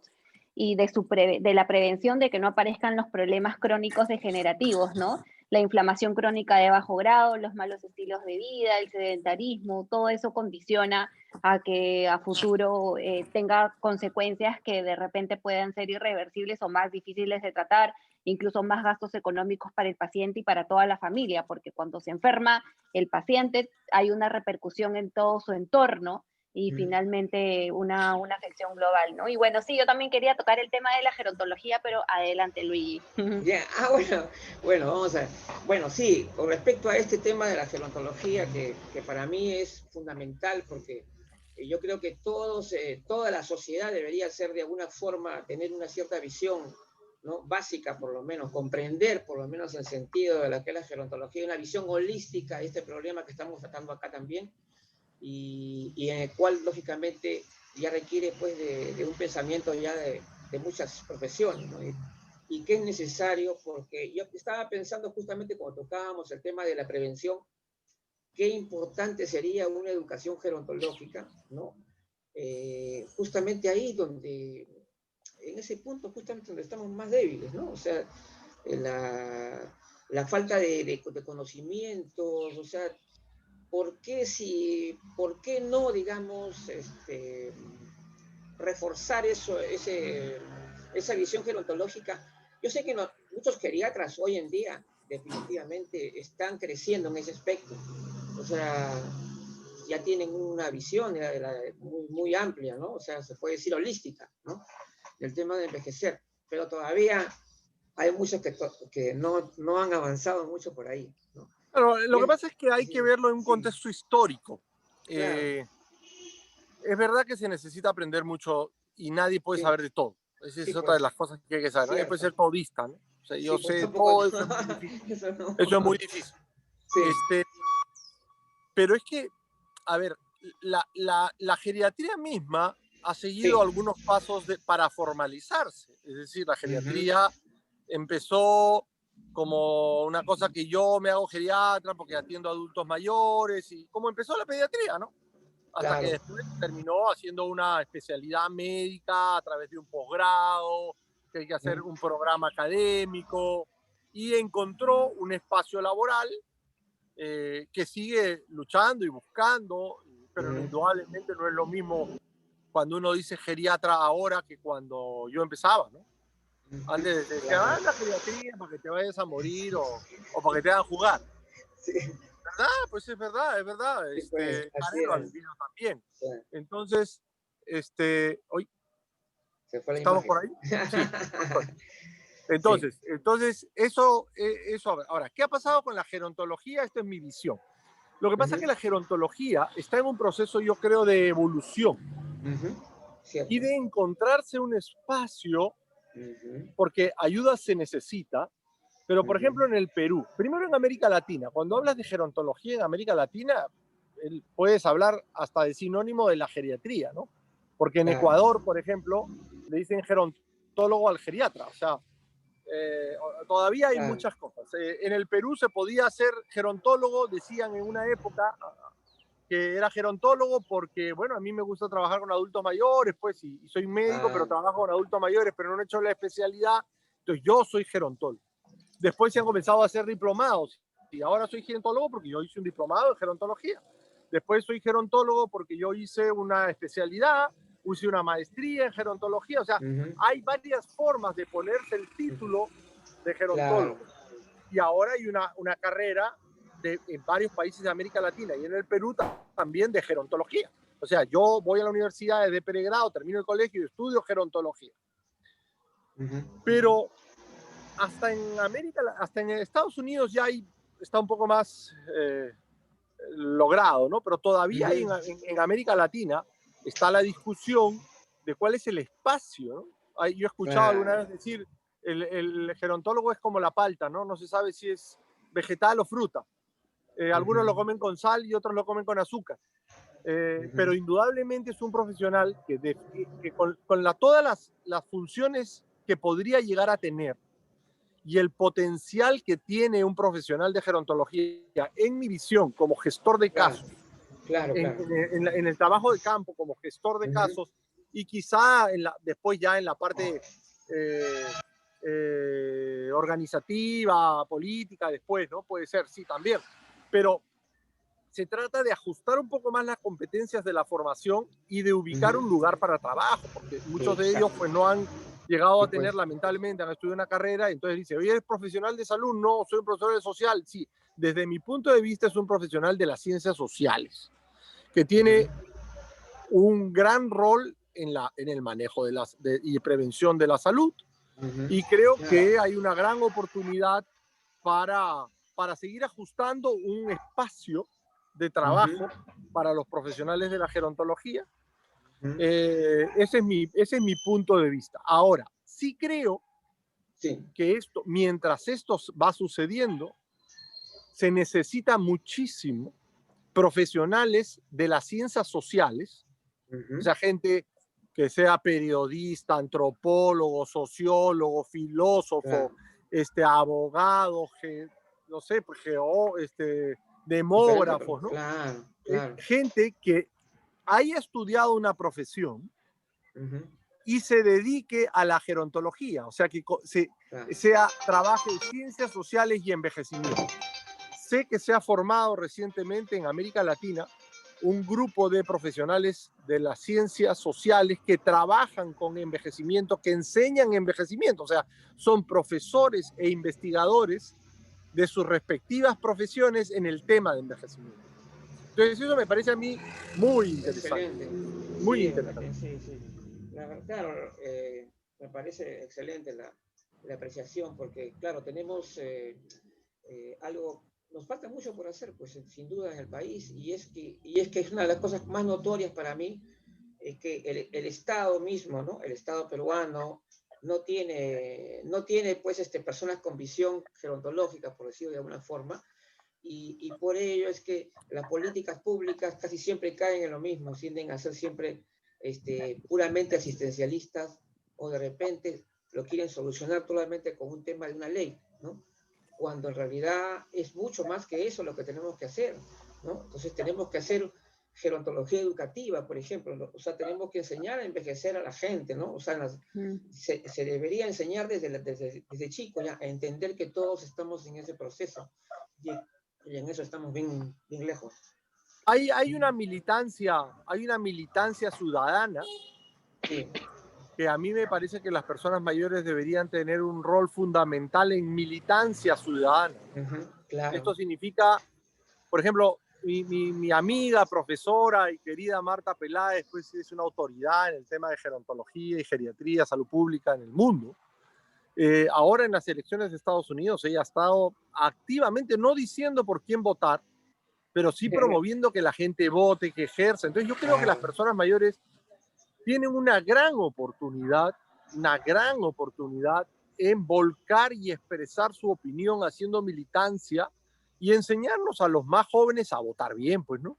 S3: y de la prevención de que no aparezcan los problemas crónicos degenerativos, ¿no? La inflamación crónica de bajo grado, los malos estilos de vida, el sedentarismo, todo eso condiciona a que a futuro tenga consecuencias que de repente puedan ser irreversibles o más difíciles de tratar, incluso más gastos económicos para el paciente y para toda la familia, porque cuando se enferma el paciente hay una repercusión en todo su entorno y finalmente una afección global, ¿no? Y bueno, sí, yo también quería tocar el tema de la gerontología, pero adelante, Luigi.
S2: Yeah. Bueno, vamos a ver. Bueno, sí, con respecto a este tema de la gerontología, que para mí es fundamental porque yo creo que todos, toda la sociedad debería ser de alguna forma, tener una cierta visión, ¿no? Básica por lo menos, comprender por lo menos el sentido de lo que es la gerontología, una visión holística de este problema que estamos tratando acá también, y en el cual lógicamente ya requiere pues de un pensamiento ya de muchas profesiones, ¿no? Y que es necesario, porque yo estaba pensando justamente cuando tocábamos el tema de la prevención, qué importante sería una educación gerontológica, ¿no? Justamente ahí donde, en ese punto justamente donde estamos más débiles, ¿no? O sea, la falta de conocimientos, o sea, ¿por qué no, digamos, reforzar esa visión gerontológica? Yo sé que muchos geriatras hoy en día definitivamente están creciendo en ese aspecto. O sea, ya tienen una visión muy, muy amplia, ¿no? O sea, se puede decir holística, ¿no? Del tema de envejecer. Pero todavía hay muchos que no han avanzado mucho por ahí, ¿no?
S4: Pero lo que pasa es que hay
S2: Sí,
S4: que verlo en un contexto histórico.
S2: claro,
S4: Es verdad que se necesita aprender mucho y nadie puede
S2: sí,
S4: saber de todo. Esa
S2: sí,
S4: es otra de
S2: pues,
S4: las cosas que hay que saber. Nadie puede ser
S2: cierto.
S4: todista, ¿no? O sea, yo
S2: Sí, pues
S4: sé
S2: tampoco,
S4: todo, eso es muy difícil.
S2: eso no.
S4: Eso es muy difícil.
S2: Sí,
S4: Pero es que, a ver, la geriatría misma ha
S2: sí.
S4: seguido algunos pasos para formalizarse. Es decir, la
S2: Ujú,
S4: geriatría empezó como una cosa que yo me hago geriatra porque atiendo a adultos mayores y como empezó la pediatría, ¿no? Hasta que
S2: claro.
S4: después terminó haciendo una especialidad médica a través de un posgrado, que hay que hacer un programa académico y encontró un espacio laboral que sigue luchando y buscando, pero
S2: Ujú,
S4: indudablemente no es lo mismo cuando uno dice geriatra ahora que cuando yo empezaba, ¿no?
S2: ujú,
S4: Antes decía,
S2: claro.
S4: anda geriatría para que te vayas a morir o para que te hagan jugar.
S2: Sí,
S4: Ah, pues es verdad,
S2: sí, pues, así
S4: Canelo ha
S2: era.
S4: vivido también.
S2: Sí,
S4: Entonces, hoy
S2: se fue la
S4: ¿estamos
S2: imagen.
S4: por ahí? Sí, estoy.
S2: Sí.
S4: Entonces eso, ahora, ¿qué ha pasado con la gerontología? Esta es mi visión. Lo que pasa es
S2: Ujú,
S4: que la gerontología está en un proceso, yo creo, de evolución
S2: ujú,
S4: y
S2: cierto.
S4: de encontrarse un espacio,
S2: Ujú,
S4: porque ayuda se necesita, pero por
S2: ujú,
S4: ejemplo en el Perú, primero en América Latina, cuando hablas de gerontología en América Latina, puedes hablar hasta de sinónimo de la geriatría, ¿no? Porque en
S2: claro.
S4: Ecuador, por ejemplo, le dicen gerontólogo al geriatra, o sea, todavía hay
S2: Claro.
S4: muchas cosas. En el Perú se podía ser gerontólogo, decían en una época que era gerontólogo porque, bueno, a mí me gusta trabajar con adultos mayores, pues, y soy médico, pero
S2: Ah,
S4: trabajo con adultos mayores, pero no he hecho la especialidad, entonces yo soy gerontólogo. Después se han comenzado a hacer diplomados y ahora soy gerontólogo porque yo hice un diplomado de gerontología. Después soy gerontólogo porque yo hice una especialidad, hice una maestría en gerontología, o sea,
S2: ujú,
S4: hay varias formas de ponerse el título de
S2: claro.
S4: gerontólogo. Y ahora hay una carrera en varios países de América Latina y en el Perú también de gerontología. O sea, yo voy a la universidad de pregrado, termino el colegio y estudio gerontología.
S2: Ujú,
S4: Pero hasta en Estados Unidos ya está un poco más logrado, ¿no? Pero todavía
S2: ujú,
S4: en América Latina está la discusión de cuál es el espacio, ¿no? Yo he escuchado alguna
S2: claro.
S4: vez decir, el gerontólogo es como la palta, ¿no? No se sabe si es vegetal o fruta. Algunos lo
S2: Ujú,
S4: comen con sal y otros lo comen con azúcar.
S2: ujú,
S4: Pero indudablemente es un profesional que con todas las funciones que podría llegar a tener y el potencial que tiene un profesional de gerontología, en mi visión, como gestor de
S2: claro,
S4: casos,
S2: claro, claro.
S4: en el trabajo de campo, como gestor de
S2: Ujú,
S4: casos, y quizá después ya en la parte eh, organizativa, política, después, ¿no? Puede ser, sí, también. Pero se trata de ajustar un poco más las competencias de la formación y de ubicar
S2: ujú,
S4: un lugar para trabajo, porque muchos de ellos
S2: exacto.
S4: pues no han llegado
S2: Sí,
S4: a tener,
S2: pues.
S4: lamentablemente, han estudiado una carrera, entonces dice, oye, ¿eres profesional de salud? No, soy un profesor de social. Sí, desde mi punto de vista es un profesional de las ciencias sociales, que
S2: Ujú,
S4: tiene un gran rol en el manejo y prevención de la salud.
S2: ujú,
S4: Y creo
S2: claro.
S4: que hay una gran oportunidad para, para seguir ajustando un espacio de trabajo para los profesionales de la gerontología.
S2: Ujú.
S4: Ese es mi punto de vista. Ahora, sí creo
S2: Sí.
S4: que mientras esto va sucediendo, se necesita muchísimo profesionales de las ciencias sociales, o sea, gente que sea periodista, antropólogo, sociólogo, filósofo, abogado, no sé, pues, demógrafos, ¿no?
S2: Claro, claro.
S4: Gente que haya estudiado una profesión y se dedique a la gerontología, o sea, que trabaje en ciencias sociales y envejecimiento. Sé que se ha formado recientemente en América Latina un grupo de profesionales de las ciencias sociales que trabajan con envejecimiento, que enseñan envejecimiento, o sea, son profesores e investigadores de sus respectivas profesiones en el tema de envejecimiento. Entonces eso me parece a mí muy interesante.
S2: Excelente.
S4: Muy
S2: Sí,
S4: interesante.
S2: sí. Claro, me parece excelente la apreciación, porque claro, tenemos algo, nos falta mucho por hacer, pues sin duda en el país, y es que es una de las cosas más notorias para mí, es que el Estado mismo, ¿no? El Estado peruano no tiene pues personas con visión gerontológica, por decirlo de alguna forma, y por ello es que las políticas públicas casi siempre caen en lo mismo, tienden a ser siempre puramente asistencialistas, o de repente lo quieren solucionar totalmente con un tema de una ley, ¿no? Cuando en realidad es mucho más que eso lo que tenemos que hacer, ¿no? Entonces tenemos que hacer gerontología educativa, por ejemplo, ¿no? O sea, tenemos que enseñar a envejecer a la gente, ¿no? O sea, se debería enseñar desde chico ya a entender que todos estamos en ese proceso, y en eso estamos bien lejos.
S4: Hay una militancia ciudadana,
S2: Sí.
S4: que a mí me parece que las personas mayores deberían tener un rol fundamental en militancia ciudadana.
S2: Claro.
S4: Esto significa, por ejemplo, mi amiga, profesora y querida Marta Peláez, pues es una autoridad en el tema de gerontología y geriatría, salud pública en el mundo. Ahora en las elecciones de Estados Unidos ella ha estado activamente, no diciendo por quién votar, pero sí promoviendo que la gente vote, que ejerza. Entonces yo creo que las personas mayores tienen una gran oportunidad en volcar y expresar su opinión haciendo militancia y enseñarnos a los más jóvenes a votar bien, pues, ¿no?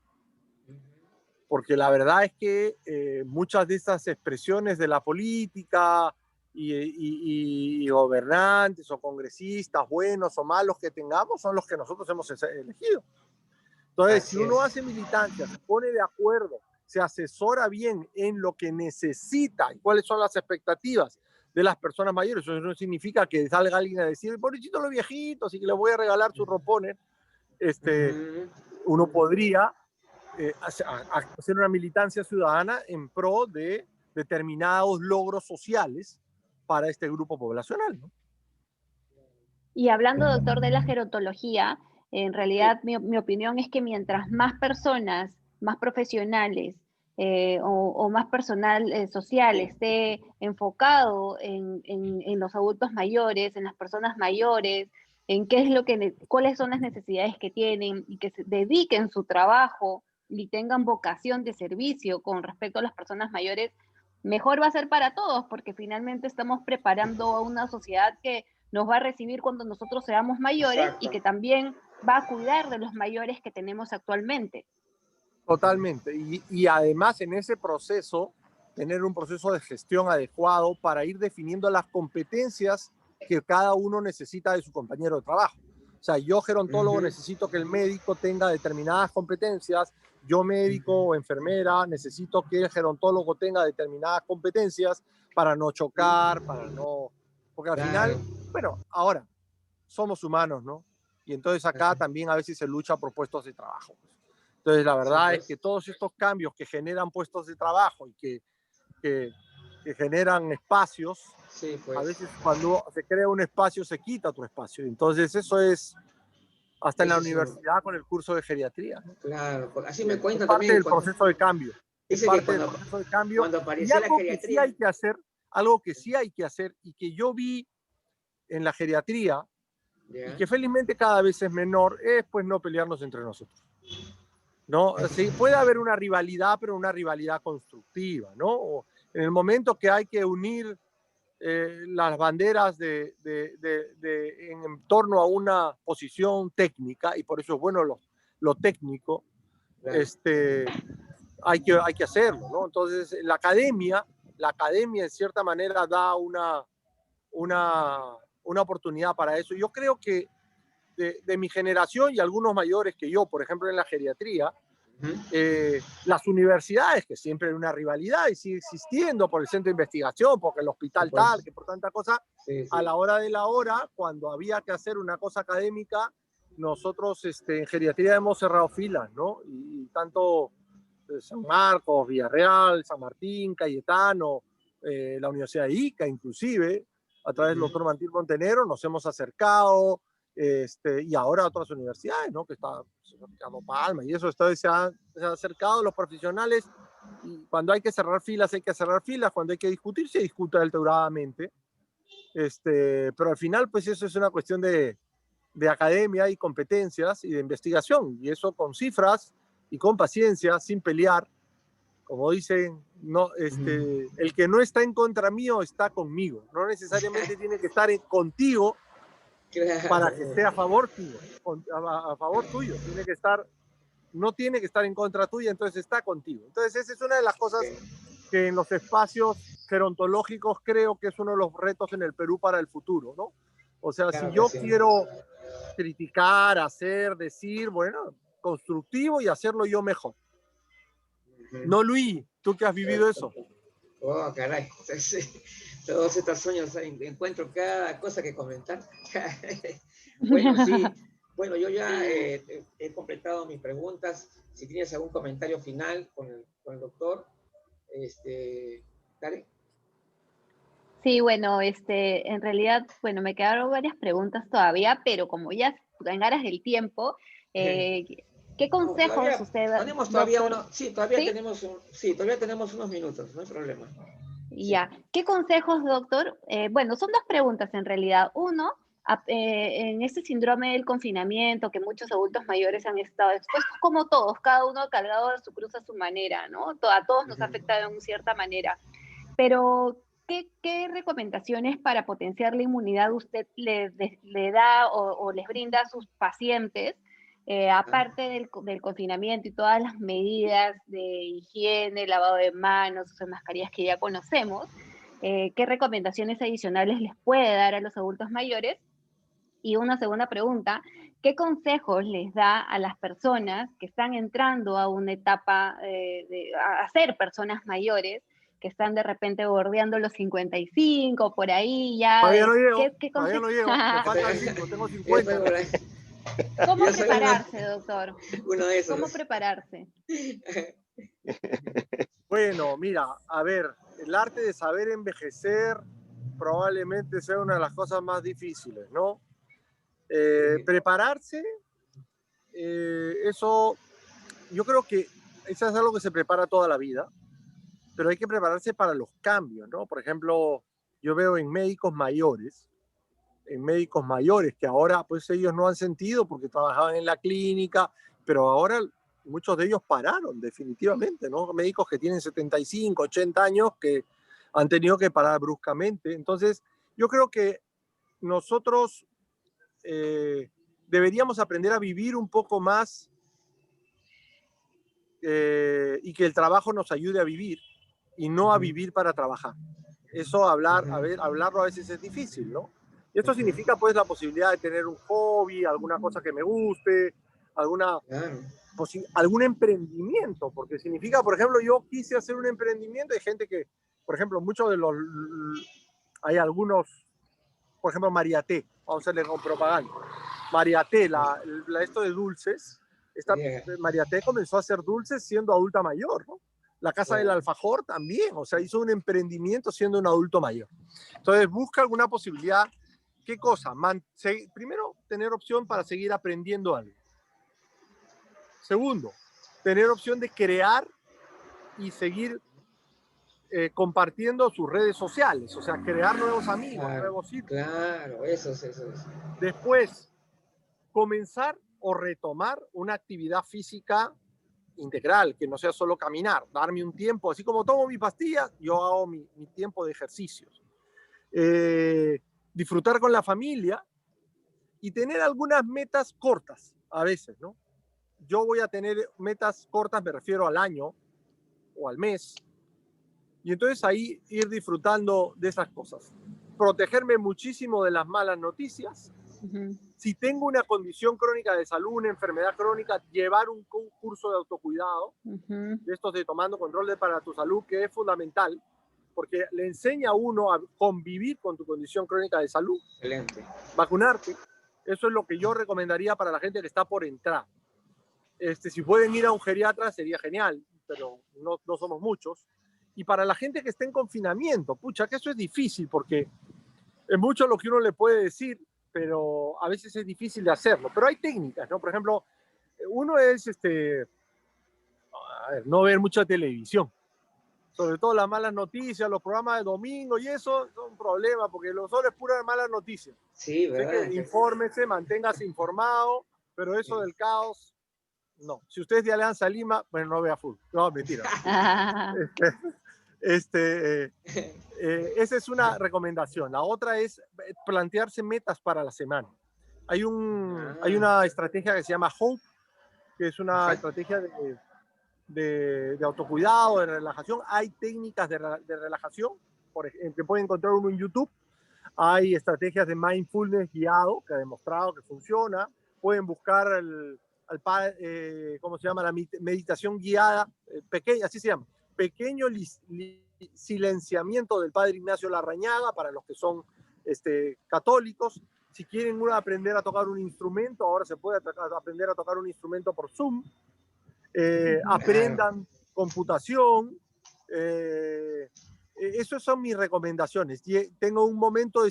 S4: Porque la verdad es que muchas de estas expresiones de la política y gobernantes o congresistas, buenos o malos que tengamos, son los que nosotros hemos elegido. Entonces, si uno hace militancia, se pone de acuerdo, se asesora bien en lo que necesita y cuáles son las expectativas de las personas mayores, eso no significa que salga alguien a decir, pobrecito los viejitos, y que les voy a regalar sus ropones. Uno podría hacer una militancia ciudadana en pro de determinados logros sociales para este grupo poblacional, ¿no?
S3: Y hablando, doctor, de la gerontología, en realidad mi opinión es que mientras más personas, más profesionales o más personal social esté enfocado en los adultos mayores, en las personas mayores, en qué es cuáles son las necesidades que tienen, y que se dediquen su trabajo y tengan vocación de servicio con respecto a las personas mayores, mejor va a ser para todos, porque finalmente estamos preparando a una sociedad que nos va a recibir cuando nosotros seamos mayores. Exacto. Y que también va a cuidar de los mayores que tenemos actualmente.
S4: Totalmente. Y además en ese proceso, tener un proceso de gestión adecuado para ir definiendo las competencias que cada uno necesita de su compañero de trabajo. O sea, yo gerontólogo necesito que el médico tenga determinadas competencias, yo médico o enfermera necesito que el gerontólogo tenga determinadas competencias para no chocar, para no... Porque al final, bueno, ahora somos humanos, ¿no? Y entonces acá también a veces se lucha por puestos de trabajo. Entonces la verdad es que todos estos cambios que generan puestos de trabajo y que generan espacios, a veces cuando se crea un espacio se quita otro espacio. Entonces eso es hasta en la universidad con el curso de geriatría, ¿no?
S2: Claro, así me cuentan
S4: parte
S2: también.
S4: Del proceso de cambio.
S2: Dice que cuando apareció la geriatría...
S4: Algo que sí hay que hacer y que yo vi en la geriatría y que felizmente cada vez es menor, es pues no pelearnos entre nosotros. ¿no? Sí, puede haber una rivalidad, pero una rivalidad constructiva, ¿no? O en el momento que hay que unir las banderas en torno a una posición técnica, y por eso es bueno lo técnico,
S2: Claro.
S4: hay que hacerlo, ¿no? Entonces, la academia en cierta manera da una oportunidad para eso. Yo creo que de mi generación y algunos mayores que yo, por ejemplo, en la geriatría, las universidades, que siempre hay una rivalidad y sigue existiendo por el centro de investigación, porque el hospital
S2: Pues,
S4: tal, que por tanta cosa,
S2: sí,
S4: a
S2: sí.
S4: la hora de la hora, cuando había que hacer una cosa académica, nosotros en geriatría hemos cerrado filas, ¿no? Y tanto San Marcos, Villarreal, San Martín, Cayetano, la Universidad de Ica, inclusive, a través del doctor Martín Montenegro, nos hemos acercado, y ahora a otras universidades, ¿no? Que está Ricardo Palma y eso, se han acercado los profesionales, y cuando hay que cerrar filas, hay que cerrar filas, cuando hay que discutir, se discute alternadamente, pero al final, pues eso es una cuestión de academia y competencias y de investigación, y eso con cifras y con paciencia, sin pelear, como dicen, no, el que no está en contra mío está conmigo, no necesariamente tiene que estar contigo
S2: Claro.
S4: para que esté a favor tuyo, a favor tuyo, no tiene que estar en contra tuya, entonces está contigo. Entonces esa es una de las cosas que en los espacios gerontológicos creo que es uno de los retos en el Perú para el futuro, ¿no? O sea,
S2: Claro
S4: si
S2: que
S4: yo
S2: sí.
S4: quiero criticar, hacer, decir, bueno, constructivo y hacerlo yo mejor. No, Luis, tú que has vivido eso.
S2: Oh, caray. Todos estos sueños, encuentro cada cosa que comentar. Bueno, sí. Bueno, yo ya he completado mis preguntas. Si tienes algún comentario final con el doctor, Karen.
S3: Sí, bueno, en realidad, bueno, me quedaron varias preguntas todavía, pero como ya en aras del tiempo, eh, ¿qué
S2: No,
S3: consejos
S2: todavía
S3: usted,
S2: tenemos
S3: doctor?
S2: sí,
S3: ¿Sí?
S2: todavía tenemos unos minutos, no hay problema. Sí.
S3: Ya. ¿Qué consejos, doctor? Bueno, son dos preguntas en realidad. Uno, en este síndrome del confinamiento que muchos adultos mayores han estado expuestos, como todos, cada uno ha cargado de su cruz a su manera, ¿no? A todos nos ha afectado en cierta manera. Pero, ¿qué recomendaciones para potenciar la inmunidad usted le da o les brinda a sus pacientes? Aparte del confinamiento y todas las medidas de higiene, lavado de manos, uso de mascarillas que ya conocemos, ¿qué recomendaciones adicionales les puede dar a los adultos mayores? Y una segunda pregunta, ¿qué consejos les da a las personas que están entrando a una etapa a ser personas mayores, que están de repente bordeando los 55, por ahí ya?
S4: Todavía no llego, me faltan 5, tengo 50.
S3: ¿Cómo
S2: Yo soy
S3: prepararse, doctor?
S2: uno de esos.
S3: ¿Cómo prepararse?
S4: Bueno, mira, a ver, el arte de saber envejecer probablemente sea una de las cosas más difíciles, ¿no? Prepararse, eso, yo creo que eso es algo que se prepara toda la vida, pero hay que prepararse para los cambios, ¿no? Por ejemplo, yo veo en médicos mayores que ahora pues ellos no han sentido porque trabajaban en la clínica, pero ahora muchos de ellos pararon definitivamente, ¿no? Médicos que tienen 75, 80 años que han tenido que parar bruscamente. Entonces, yo creo que nosotros deberíamos aprender a vivir un poco más y que el trabajo nos ayude a vivir y no a vivir para trabajar. Eso hablarlo a veces es difícil, ¿no? Y esto significa pues la posibilidad de tener un hobby, alguna cosa que me guste, algún emprendimiento, porque significa, por ejemplo, yo quise hacer un emprendimiento, hay gente que, por ejemplo, hay algunos, por ejemplo, Mariaté, vamos a hacerle con propaganda. Mariaté, esto de dulces, Mariaté comenzó a hacer dulces siendo adulta mayor, ¿no? La Casa del Alfajor también, o sea, hizo un emprendimiento siendo un adulto mayor. Entonces, busca alguna posibilidad. ¿Qué cosa? Primero, tener opción para seguir aprendiendo algo. Segundo, tener opción de crear y seguir compartiendo sus redes sociales, o sea, crear nuevos amigos, nuevos círculos.
S2: Claro, eso es.
S4: Después, comenzar o retomar una actividad física
S5: integral, que no sea solo caminar, darme un tiempo, así como tomo mi pastilla, yo hago mi tiempo de ejercicios. Disfrutar con la familia y tener algunas metas cortas a veces, ¿no? Yo voy a tener metas cortas, me refiero al año o al mes, y entonces ahí ir disfrutando de esas cosas. Protegerme muchísimo de las malas noticias. Si tengo una condición crónica de salud, una enfermedad crónica, llevar un curso de autocuidado, de estos de tomando control para tu salud, que es fundamental, porque le enseña a uno a convivir con tu condición crónica de salud.
S2: Excelente.
S5: Vacunarte. Eso es lo que yo recomendaría para la gente que está por entrar. Si pueden ir a un geriatra sería genial, pero no somos muchos. Y para la gente que está en confinamiento, pucha, que eso es difícil, porque es mucho lo que uno le puede decir, pero a veces es difícil de hacerlo. Pero hay técnicas, ¿no? Por ejemplo, uno es no ver mucha televisión. Sobre todo las malas noticias, los programas de domingo y eso son un problema, porque lo solo es pura malas noticias.
S2: Sí, ¿verdad?
S5: Así que infórmese, manténgase informado, pero eso del caos, no. Si usted es de Alianza Lima, bueno, no vea fútbol. No, mentira. Esa es una recomendación. La otra es plantearse metas para la semana. Hay una estrategia que se llama HOPE, que es una estrategia de autocuidado, de relajación. Hay técnicas de relajación, por ejemplo, que pueden encontrar uno en YouTube. Hay estrategias de mindfulness guiado, que ha demostrado que funciona. Pueden buscar ¿cómo se llama? La meditación guiada, pequeña, así se llama. Pequeño silenciamiento del Padre Ignacio Larrañaga para los que son católicos. Si quieren aprender a tocar un instrumento, ahora se puede aprender a tocar un instrumento por Zoom. Aprendan computación. Esas son mis recomendaciones. Tengo un momento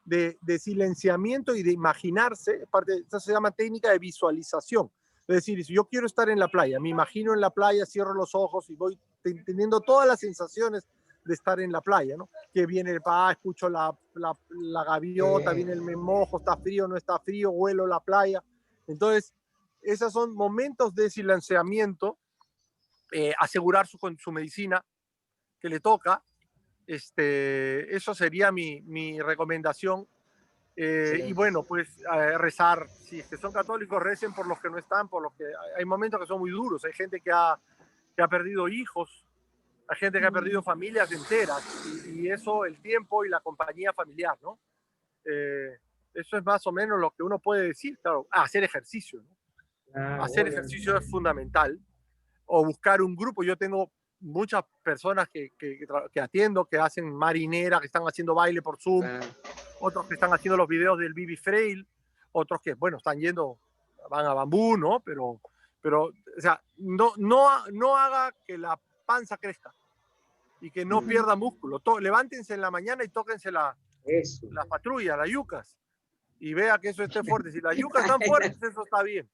S5: de silenciamiento y de imaginarse. Esa se llama técnica de visualización. Es decir, si yo quiero estar en la playa, me imagino en la playa, cierro los ojos y voy teniendo todas las sensaciones de estar en la playa, ¿no? Que viene el escucho la gaviota, viene el me mojo, está frío, no está frío, huelo la playa. Entonces, esos son momentos de silenciamiento, asegurar su medicina que le toca. Eso sería mi recomendación. Y bueno, pues rezar. Si son católicos, recen por los que no están, por los que hay momentos que son muy duros. Hay gente que ha perdido hijos, hay gente que ha perdido familias enteras, y eso, el tiempo y la compañía familiar, ¿no? Eso es más o menos lo que uno puede decir. Claro, hacer ejercicio, ¿no? Hacer ejercicio es fundamental. O buscar un grupo. Yo tengo muchas personas que atiendo, que hacen marinera, que están haciendo baile por Zoom, otros que están haciendo los videos del Bibi Frail, otros que, bueno, van a Bambú, ¿no? Pero o sea, no haga que la panza crezca y que no pierda músculo. Levántense en la mañana y tóquense la patrulla, las yucas, y vea que eso esté fuerte. Si las yucas están fuertes, eso está bien.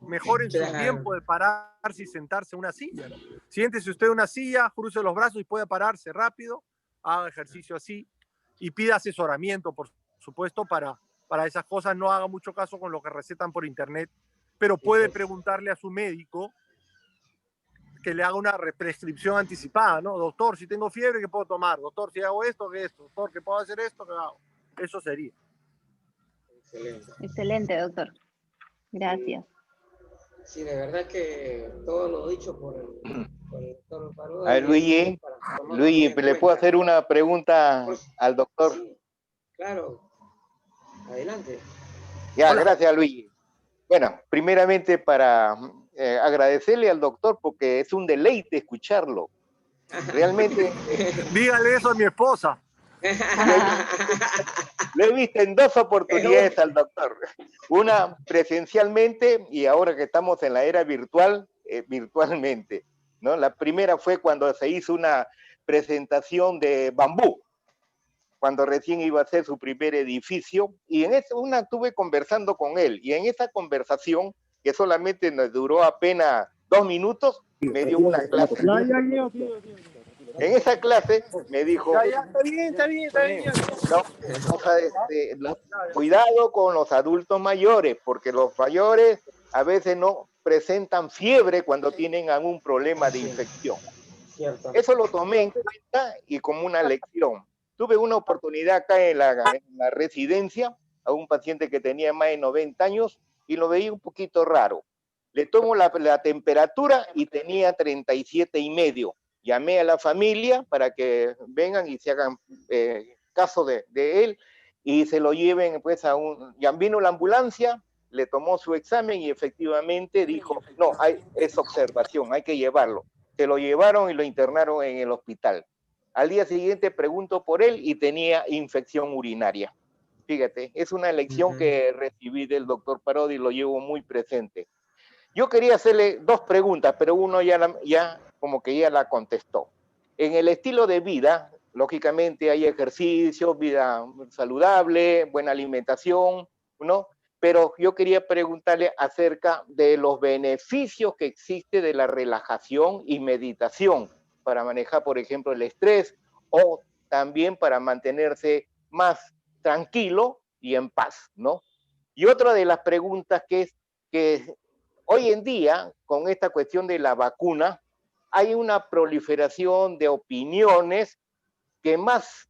S5: Mejoren su tiempo de pararse y sentarse en una silla, ¿no? Siéntese usted en una silla, cruce los brazos y puede pararse rápido, haga ejercicio así y pida asesoramiento, por supuesto, para esas cosas. No haga mucho caso con lo que recetan por internet, pero puede preguntarle a su médico que le haga una prescripción anticipada, ¿no? Doctor, si tengo fiebre, ¿qué puedo tomar? Doctor, si hago esto, ¿qué esto? Doctor, ¿qué puedo hacer esto? ¿Qué hago? Eso sería.
S3: Excelente, doctor. Gracias.
S2: Sí, de verdad que todo lo dicho por el doctor Parodi.
S6: A ver, Luigi, ¿le puedo hacer una pregunta al doctor?
S2: Sí, claro. Adelante.
S6: Ya, hola. Gracias, Luigi. Bueno, primeramente para agradecerle al doctor, porque es un deleite escucharlo. Realmente.
S5: Dígale eso a mi esposa.
S6: Lo he visto en 2 oportunidades al doctor. Una presencialmente y ahora que estamos en la era virtual, virtualmente, ¿no? La primera fue cuando se hizo una presentación de Bambú, cuando recién iba a ser su primer edificio, y en una estuve conversando con él, y en esa conversación, que solamente nos duró apenas 2 minutos, me dio una clase. En esa clase me dijo,
S5: está bien.
S6: Cuidado con los adultos mayores, porque los mayores a veces no presentan fiebre cuando tienen algún problema de infección.
S2: Cierto.
S6: Eso lo tomé en cuenta y como una lección. Tuve una oportunidad acá en la residencia a un paciente que tenía más de 90 años y lo veía un poquito raro. Le tomo la temperatura y tenía 37,5. Llamé a la familia para que vengan y se hagan caso de él y se lo lleven pues ya vino la ambulancia, le tomó su examen y efectivamente dijo, no, es observación, hay que llevarlo. Se lo llevaron y lo internaron en el hospital. Al día siguiente pregunto por él y tenía infección urinaria. Fíjate, es una lección que recibí del doctor Parodi y lo llevo muy presente. Yo quería hacerle dos preguntas, pero uno ya como que ya la contestó. En el estilo de vida, lógicamente hay ejercicio, vida saludable, buena alimentación, ¿no? Pero yo quería preguntarle acerca de los beneficios que existe de la relajación y meditación para manejar, por ejemplo, el estrés o también para mantenerse más tranquilo y en paz, ¿no? Y otra de las preguntas que hoy en día, con esta cuestión de la vacuna, hay una proliferación de opiniones que más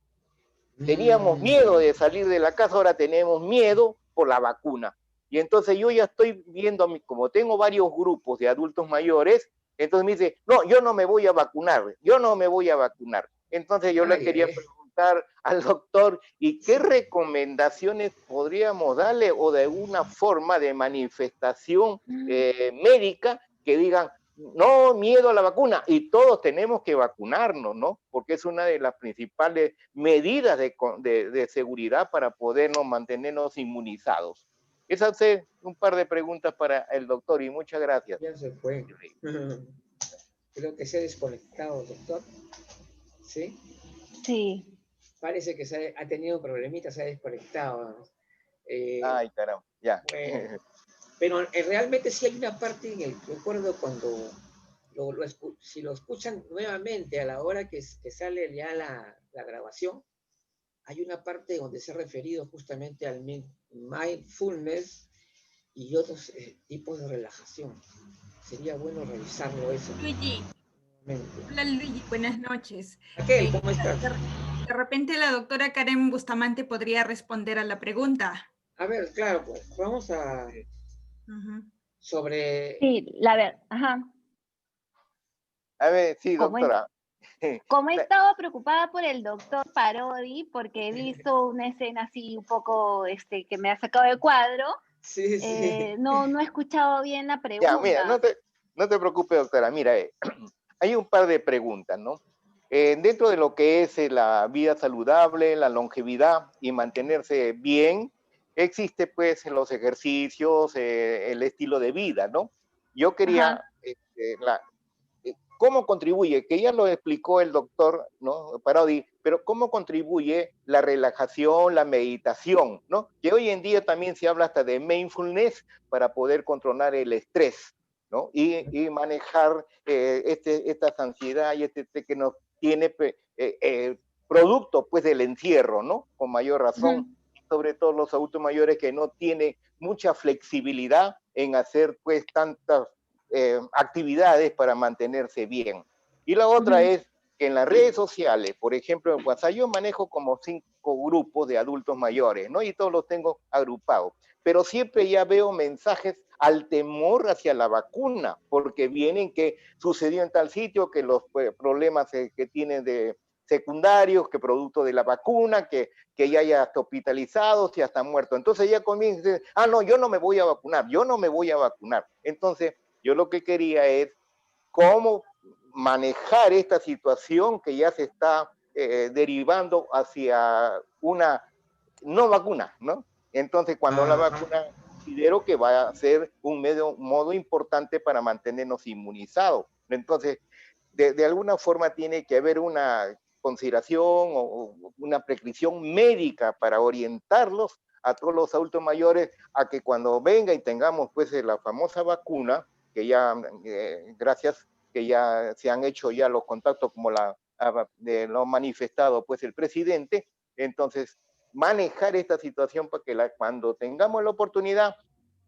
S6: teníamos miedo de salir de la casa, ahora tenemos miedo por la vacuna. Y entonces yo ya estoy viendo, como tengo varios grupos de adultos mayores, entonces me dice, no, yo no me voy a vacunar, yo no me voy a vacunar. Entonces yo le quería preguntar al doctor, ¿y qué recomendaciones podríamos darle o de una forma de manifestación médica que digan, no miedo a la vacuna, y todos tenemos que vacunarnos, ¿no? Porque es una de las principales medidas de seguridad para podernos mantenernos inmunizados. Esas son un par de preguntas para el doctor y muchas gracias.
S2: Ya se fue. Creo que se ha desconectado, doctor. ¿Sí?
S3: Sí.
S2: Parece que ha tenido problemitas, se ha desconectado.
S6: Ay, caramba, ya.
S2: Bueno, pero realmente sí hay una parte en el que recuerdo cuando si lo escuchan nuevamente a la hora que sale ya la grabación, hay una parte donde se ha referido justamente al mindfulness y otros tipos de relajación. Sería bueno revisarlo eso.
S7: Luigi. Hola Luigi, buenas noches.
S2: Raquel, ¿cómo estás?
S7: De repente la doctora Karen Bustamante podría responder a la pregunta.
S2: A ver, claro, pues vamos a... Sobre...
S3: Sí, la verdad, ajá.
S6: A ver, sí, doctora.
S3: Como he estado preocupada por el doctor Parodi, porque he visto una escena así un poco que me ha sacado de cuadro,
S2: sí, sí.
S3: No he escuchado bien la pregunta.
S6: Ya, mira, no te preocupes, doctora. Mira, hay un par de preguntas, ¿no? Dentro de lo que es la vida saludable, la longevidad y mantenerse bien, existe pues los ejercicios, el estilo de vida, ¿no? Yo quería, ¿cómo contribuye? Que ya lo explicó el doctor, ¿no? Parodi, pero ¿cómo contribuye la relajación, la meditación, ¿no? Que hoy en día también se habla hasta de mindfulness para poder controlar el estrés, ¿no? Y manejar esta ansiedad y que nos tiene producto, pues, del encierro, ¿no? Con mayor razón, sobre todo los adultos mayores que no tienen mucha flexibilidad en hacer, pues, tantas actividades para mantenerse bien. Y la otra es que en las redes sociales, por ejemplo en WhatsApp, yo manejo como 5 grupos de adultos mayores, ¿no? Y todos los tengo agrupados. Pero siempre ya veo mensajes al temor hacia la vacuna, porque vienen que sucedió en tal sitio, que los problemas que tienen de secundarios, que producto de la vacuna, que ya hasta hospitalizados y hasta muertos. Entonces ya comienzan, no, yo no me voy a vacunar, yo no me voy a vacunar. Entonces, yo lo que quería es cómo manejar esta situación que ya se está derivando hacia una no vacuna, ¿no? Entonces, cuando la vacuna, considero que va a ser un modo importante para mantenernos inmunizados. Entonces, de alguna forma tiene que haber una consideración o una prescripción médica para orientarlos a todos los adultos mayores a que cuando venga y tengamos pues la famosa vacuna, que ya, gracias, que ya se han hecho ya los contactos como lo ha manifestado pues el presidente, entonces manejar esta situación para que cuando tengamos la oportunidad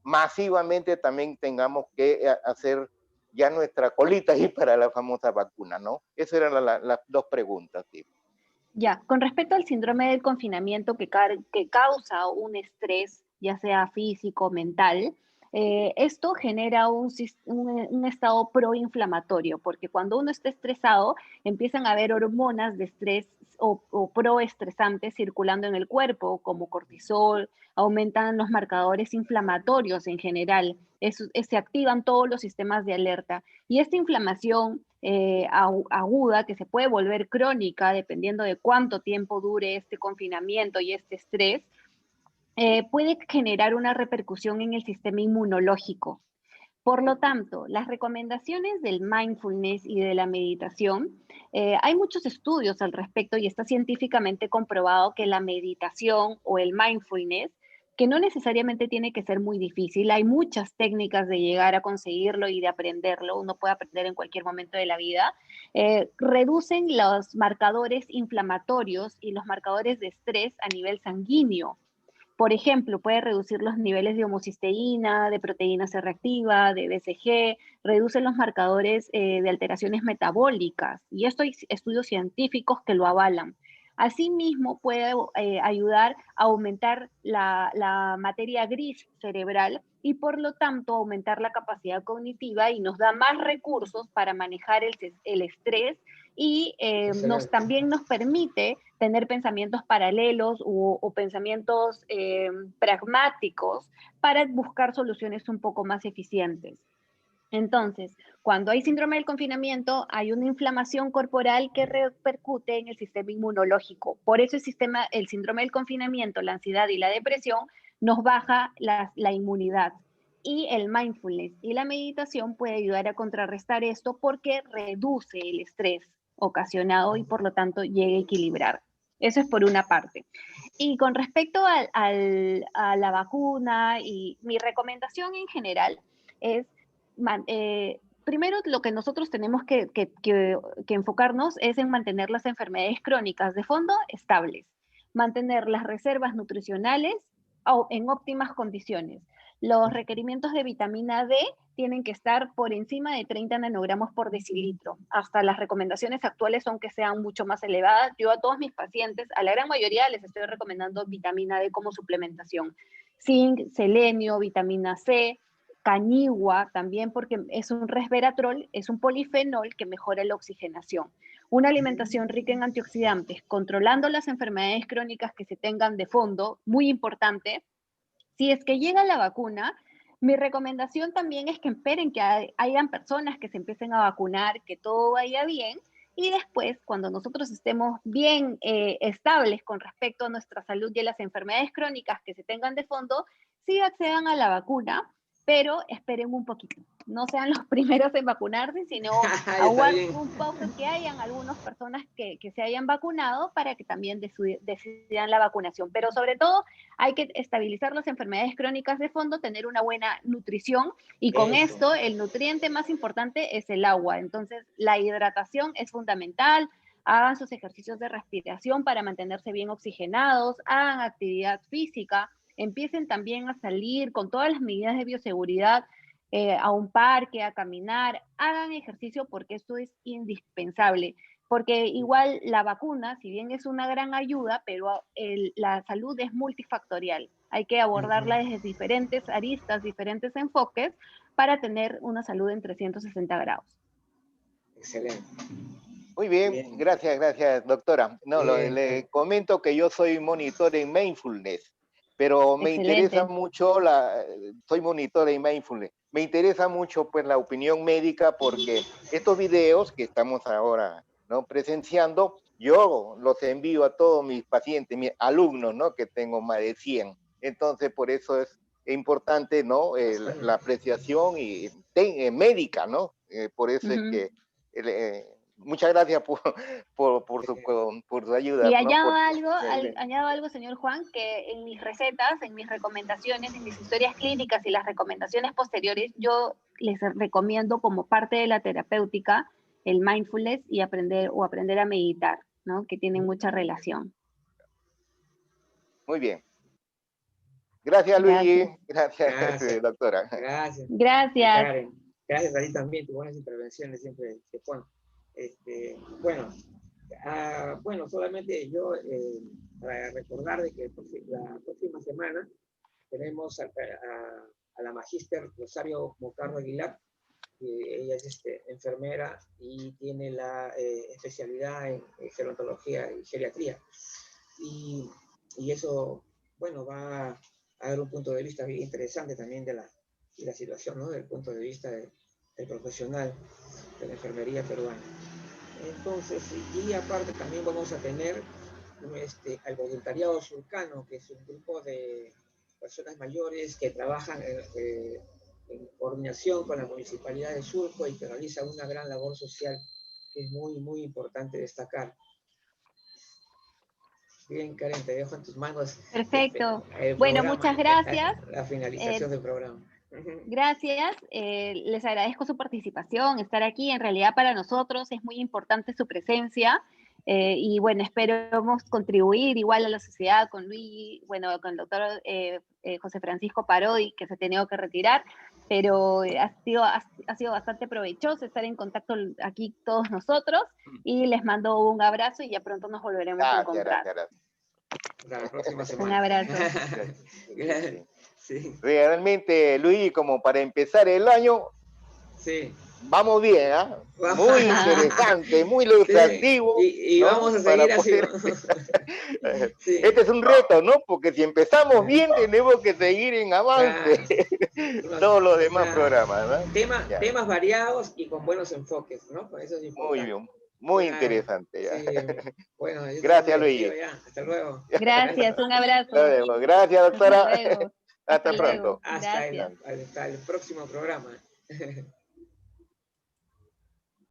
S6: masivamente también tengamos que hacer ya nuestra colita ahí para la famosa vacuna, ¿no? Esas eran las dos preguntas. Sí.
S3: Ya, con respecto al síndrome del confinamiento que causa un estrés, ya sea físico o mental, esto genera un estado proinflamatorio, porque cuando uno está estresado, empiezan a haber hormonas de estrés o proestresantes circulando en el cuerpo, como cortisol, aumentan los marcadores inflamatorios en general, se activan todos los sistemas de alerta. Y esta inflamación aguda, que se puede volver crónica dependiendo de cuánto tiempo dure este confinamiento y este estrés, puede generar una repercusión en el sistema inmunológico. Por lo tanto, las recomendaciones del mindfulness y de la meditación, hay muchos estudios al respecto y está científicamente comprobado que la meditación o el mindfulness, que no necesariamente tiene que ser muy difícil, hay muchas técnicas de llegar a conseguirlo y de aprenderlo, uno puede aprender en cualquier momento de la vida, reducen los marcadores inflamatorios y los marcadores de estrés a nivel sanguíneo. Por ejemplo, puede reducir los niveles de homocisteína, de proteína C reactiva, de BCG, reduce los marcadores de alteraciones metabólicas. Y esto hay estudios científicos que lo avalan. Asimismo, puede ayudar a aumentar la materia gris cerebral y por lo tanto aumentar la capacidad cognitiva y nos da más recursos para manejar el estrés y también nos permite tener pensamientos paralelos o pensamientos pragmáticos para buscar soluciones un poco más eficientes. Entonces, cuando hay síndrome del confinamiento, hay una inflamación corporal que repercute en el sistema inmunológico. Por eso el síndrome del confinamiento, la ansiedad y la depresión nos baja la inmunidad. Y el mindfulness y la meditación puede ayudar a contrarrestar esto porque reduce el estrés ocasionado y por lo tanto llega a equilibrar. Eso es por una parte. Y con respecto a la vacuna, y mi recomendación en general es, primero lo que nosotros tenemos que enfocarnos es en mantener las enfermedades crónicas de fondo estables, mantener las reservas nutricionales en óptimas condiciones. Los requerimientos de vitamina D tienen que estar por encima de 30 nanogramos por decilitro. Hasta las recomendaciones actuales son que sean mucho más elevadas. Yo a todos mis pacientes, a la gran mayoría, les estoy recomendando vitamina D como suplementación. Zinc, selenio, vitamina C, cañigua también, porque es un resveratrol, es un polifenol que mejora la oxigenación. Una alimentación rica en antioxidantes, controlando las enfermedades crónicas que se tengan de fondo, muy importante. Si es que llega la vacuna, mi recomendación también es que esperen que hayan personas que se empiecen a vacunar, que todo vaya bien, y después, cuando nosotros estemos bien estables con respecto a nuestra salud y a las enfermedades crónicas que se tengan de fondo, sí accedan a la vacuna, pero esperen un poquito. No sean los primeros en vacunarse, sino aguarden un poco que hayan algunas personas que se hayan vacunado para que también decidan la vacunación. Pero sobre todo, hay que estabilizar las enfermedades crónicas de fondo, tener una buena nutrición y con esto el nutriente más importante es el agua. Entonces, la hidratación es fundamental. Hagan sus ejercicios de respiración para mantenerse bien oxigenados, hagan actividad física, empiecen también a salir con todas las medidas de bioseguridad a un parque, a caminar, hagan ejercicio porque esto es indispensable. Porque igual la vacuna, si bien es una gran ayuda, pero la salud es multifactorial. Hay que abordarla desde diferentes aristas, diferentes enfoques, para tener una salud en 360 grados.
S2: Excelente.
S6: Muy bien, gracias, doctora. No, le comento que yo soy monitor en mindfulness, pero me interesa mucho soy monitor en mindfulness. Me interesa mucho pues la opinión médica porque estos videos que estamos ahora, ¿no?, presenciando, yo los envío a todos mis pacientes, mis alumnos, ¿no?, que tengo más de 100. Entonces, por eso es importante, ¿no?, la apreciación médica, ¿no? Por eso es que muchas gracias por su ayuda.
S3: Y
S6: ¿no?
S3: añado algo, señor Juan, que en mis recetas, en mis recomendaciones, en mis historias clínicas y las recomendaciones posteriores, yo les recomiendo como parte de la terapéutica el mindfulness y aprender a meditar, ¿no?, que tienen mucha relación.
S6: Muy bien. Gracias, Luigi.
S3: Gracias.
S6: Gracias, doctora.
S2: Gracias.
S3: Gracias.
S2: Karen, gracias a ti también, tus buenas intervenciones siempre se ponen. Bueno, bueno, solamente yo para recordar de que la próxima semana tenemos a la magíster Rosario Mocarro Aguilar, que ella es enfermera y tiene la especialidad en gerontología y geriatría. Y eso, bueno, va a dar un punto de vista bien interesante también de la situación, ¿no? Del punto de vista del profesional de la enfermería peruana. Entonces, y aparte también vamos a tener al voluntariado surcano, que es un grupo de personas mayores que trabajan en coordinación con la Municipalidad de Surco y que realiza una gran labor social que es muy, muy importante destacar. Bien, Karen, te dejo en tus manos.
S3: Perfecto.
S2: El
S3: Bueno,
S2: programa,
S3: muchas gracias.
S2: La finalización del programa.
S3: Gracias, les agradezco su participación, estar aquí. En realidad para nosotros es muy importante su presencia y bueno, esperamos contribuir igual a la sociedad con Luis, bueno, con el doctor José Francisco Parodi, que se ha tenido que retirar, pero ha sido bastante provechoso estar en contacto aquí todos nosotros y les mando un abrazo y ya pronto nos volveremos a encontrar.
S6: Gracias.
S2: Hasta la próxima semana.
S3: Un abrazo.
S2: Gracias. Sí.
S6: Realmente, Luis, como para empezar el año,
S2: sí.
S6: Vamos bien, ¿ah? ¿Eh? Muy interesante, muy ilustrativo.
S2: Sí. Y
S6: ¿no?
S2: vamos a seguir así.
S6: Sí. Este es un reto, ¿no? Porque si empezamos bien, tenemos que seguir en avance. Todos los demás programas, ¿no?
S2: Temas variados y con buenos enfoques, ¿no? Por eso es importante.
S6: Muy bien, muy interesante. Ya.
S2: Sí, bueno,
S6: gracias, Luis.
S2: Hasta luego.
S3: Gracias, un abrazo.
S6: Gracias, doctora.
S3: Hasta luego.
S6: Hasta pronto.
S2: Hasta el próximo programa.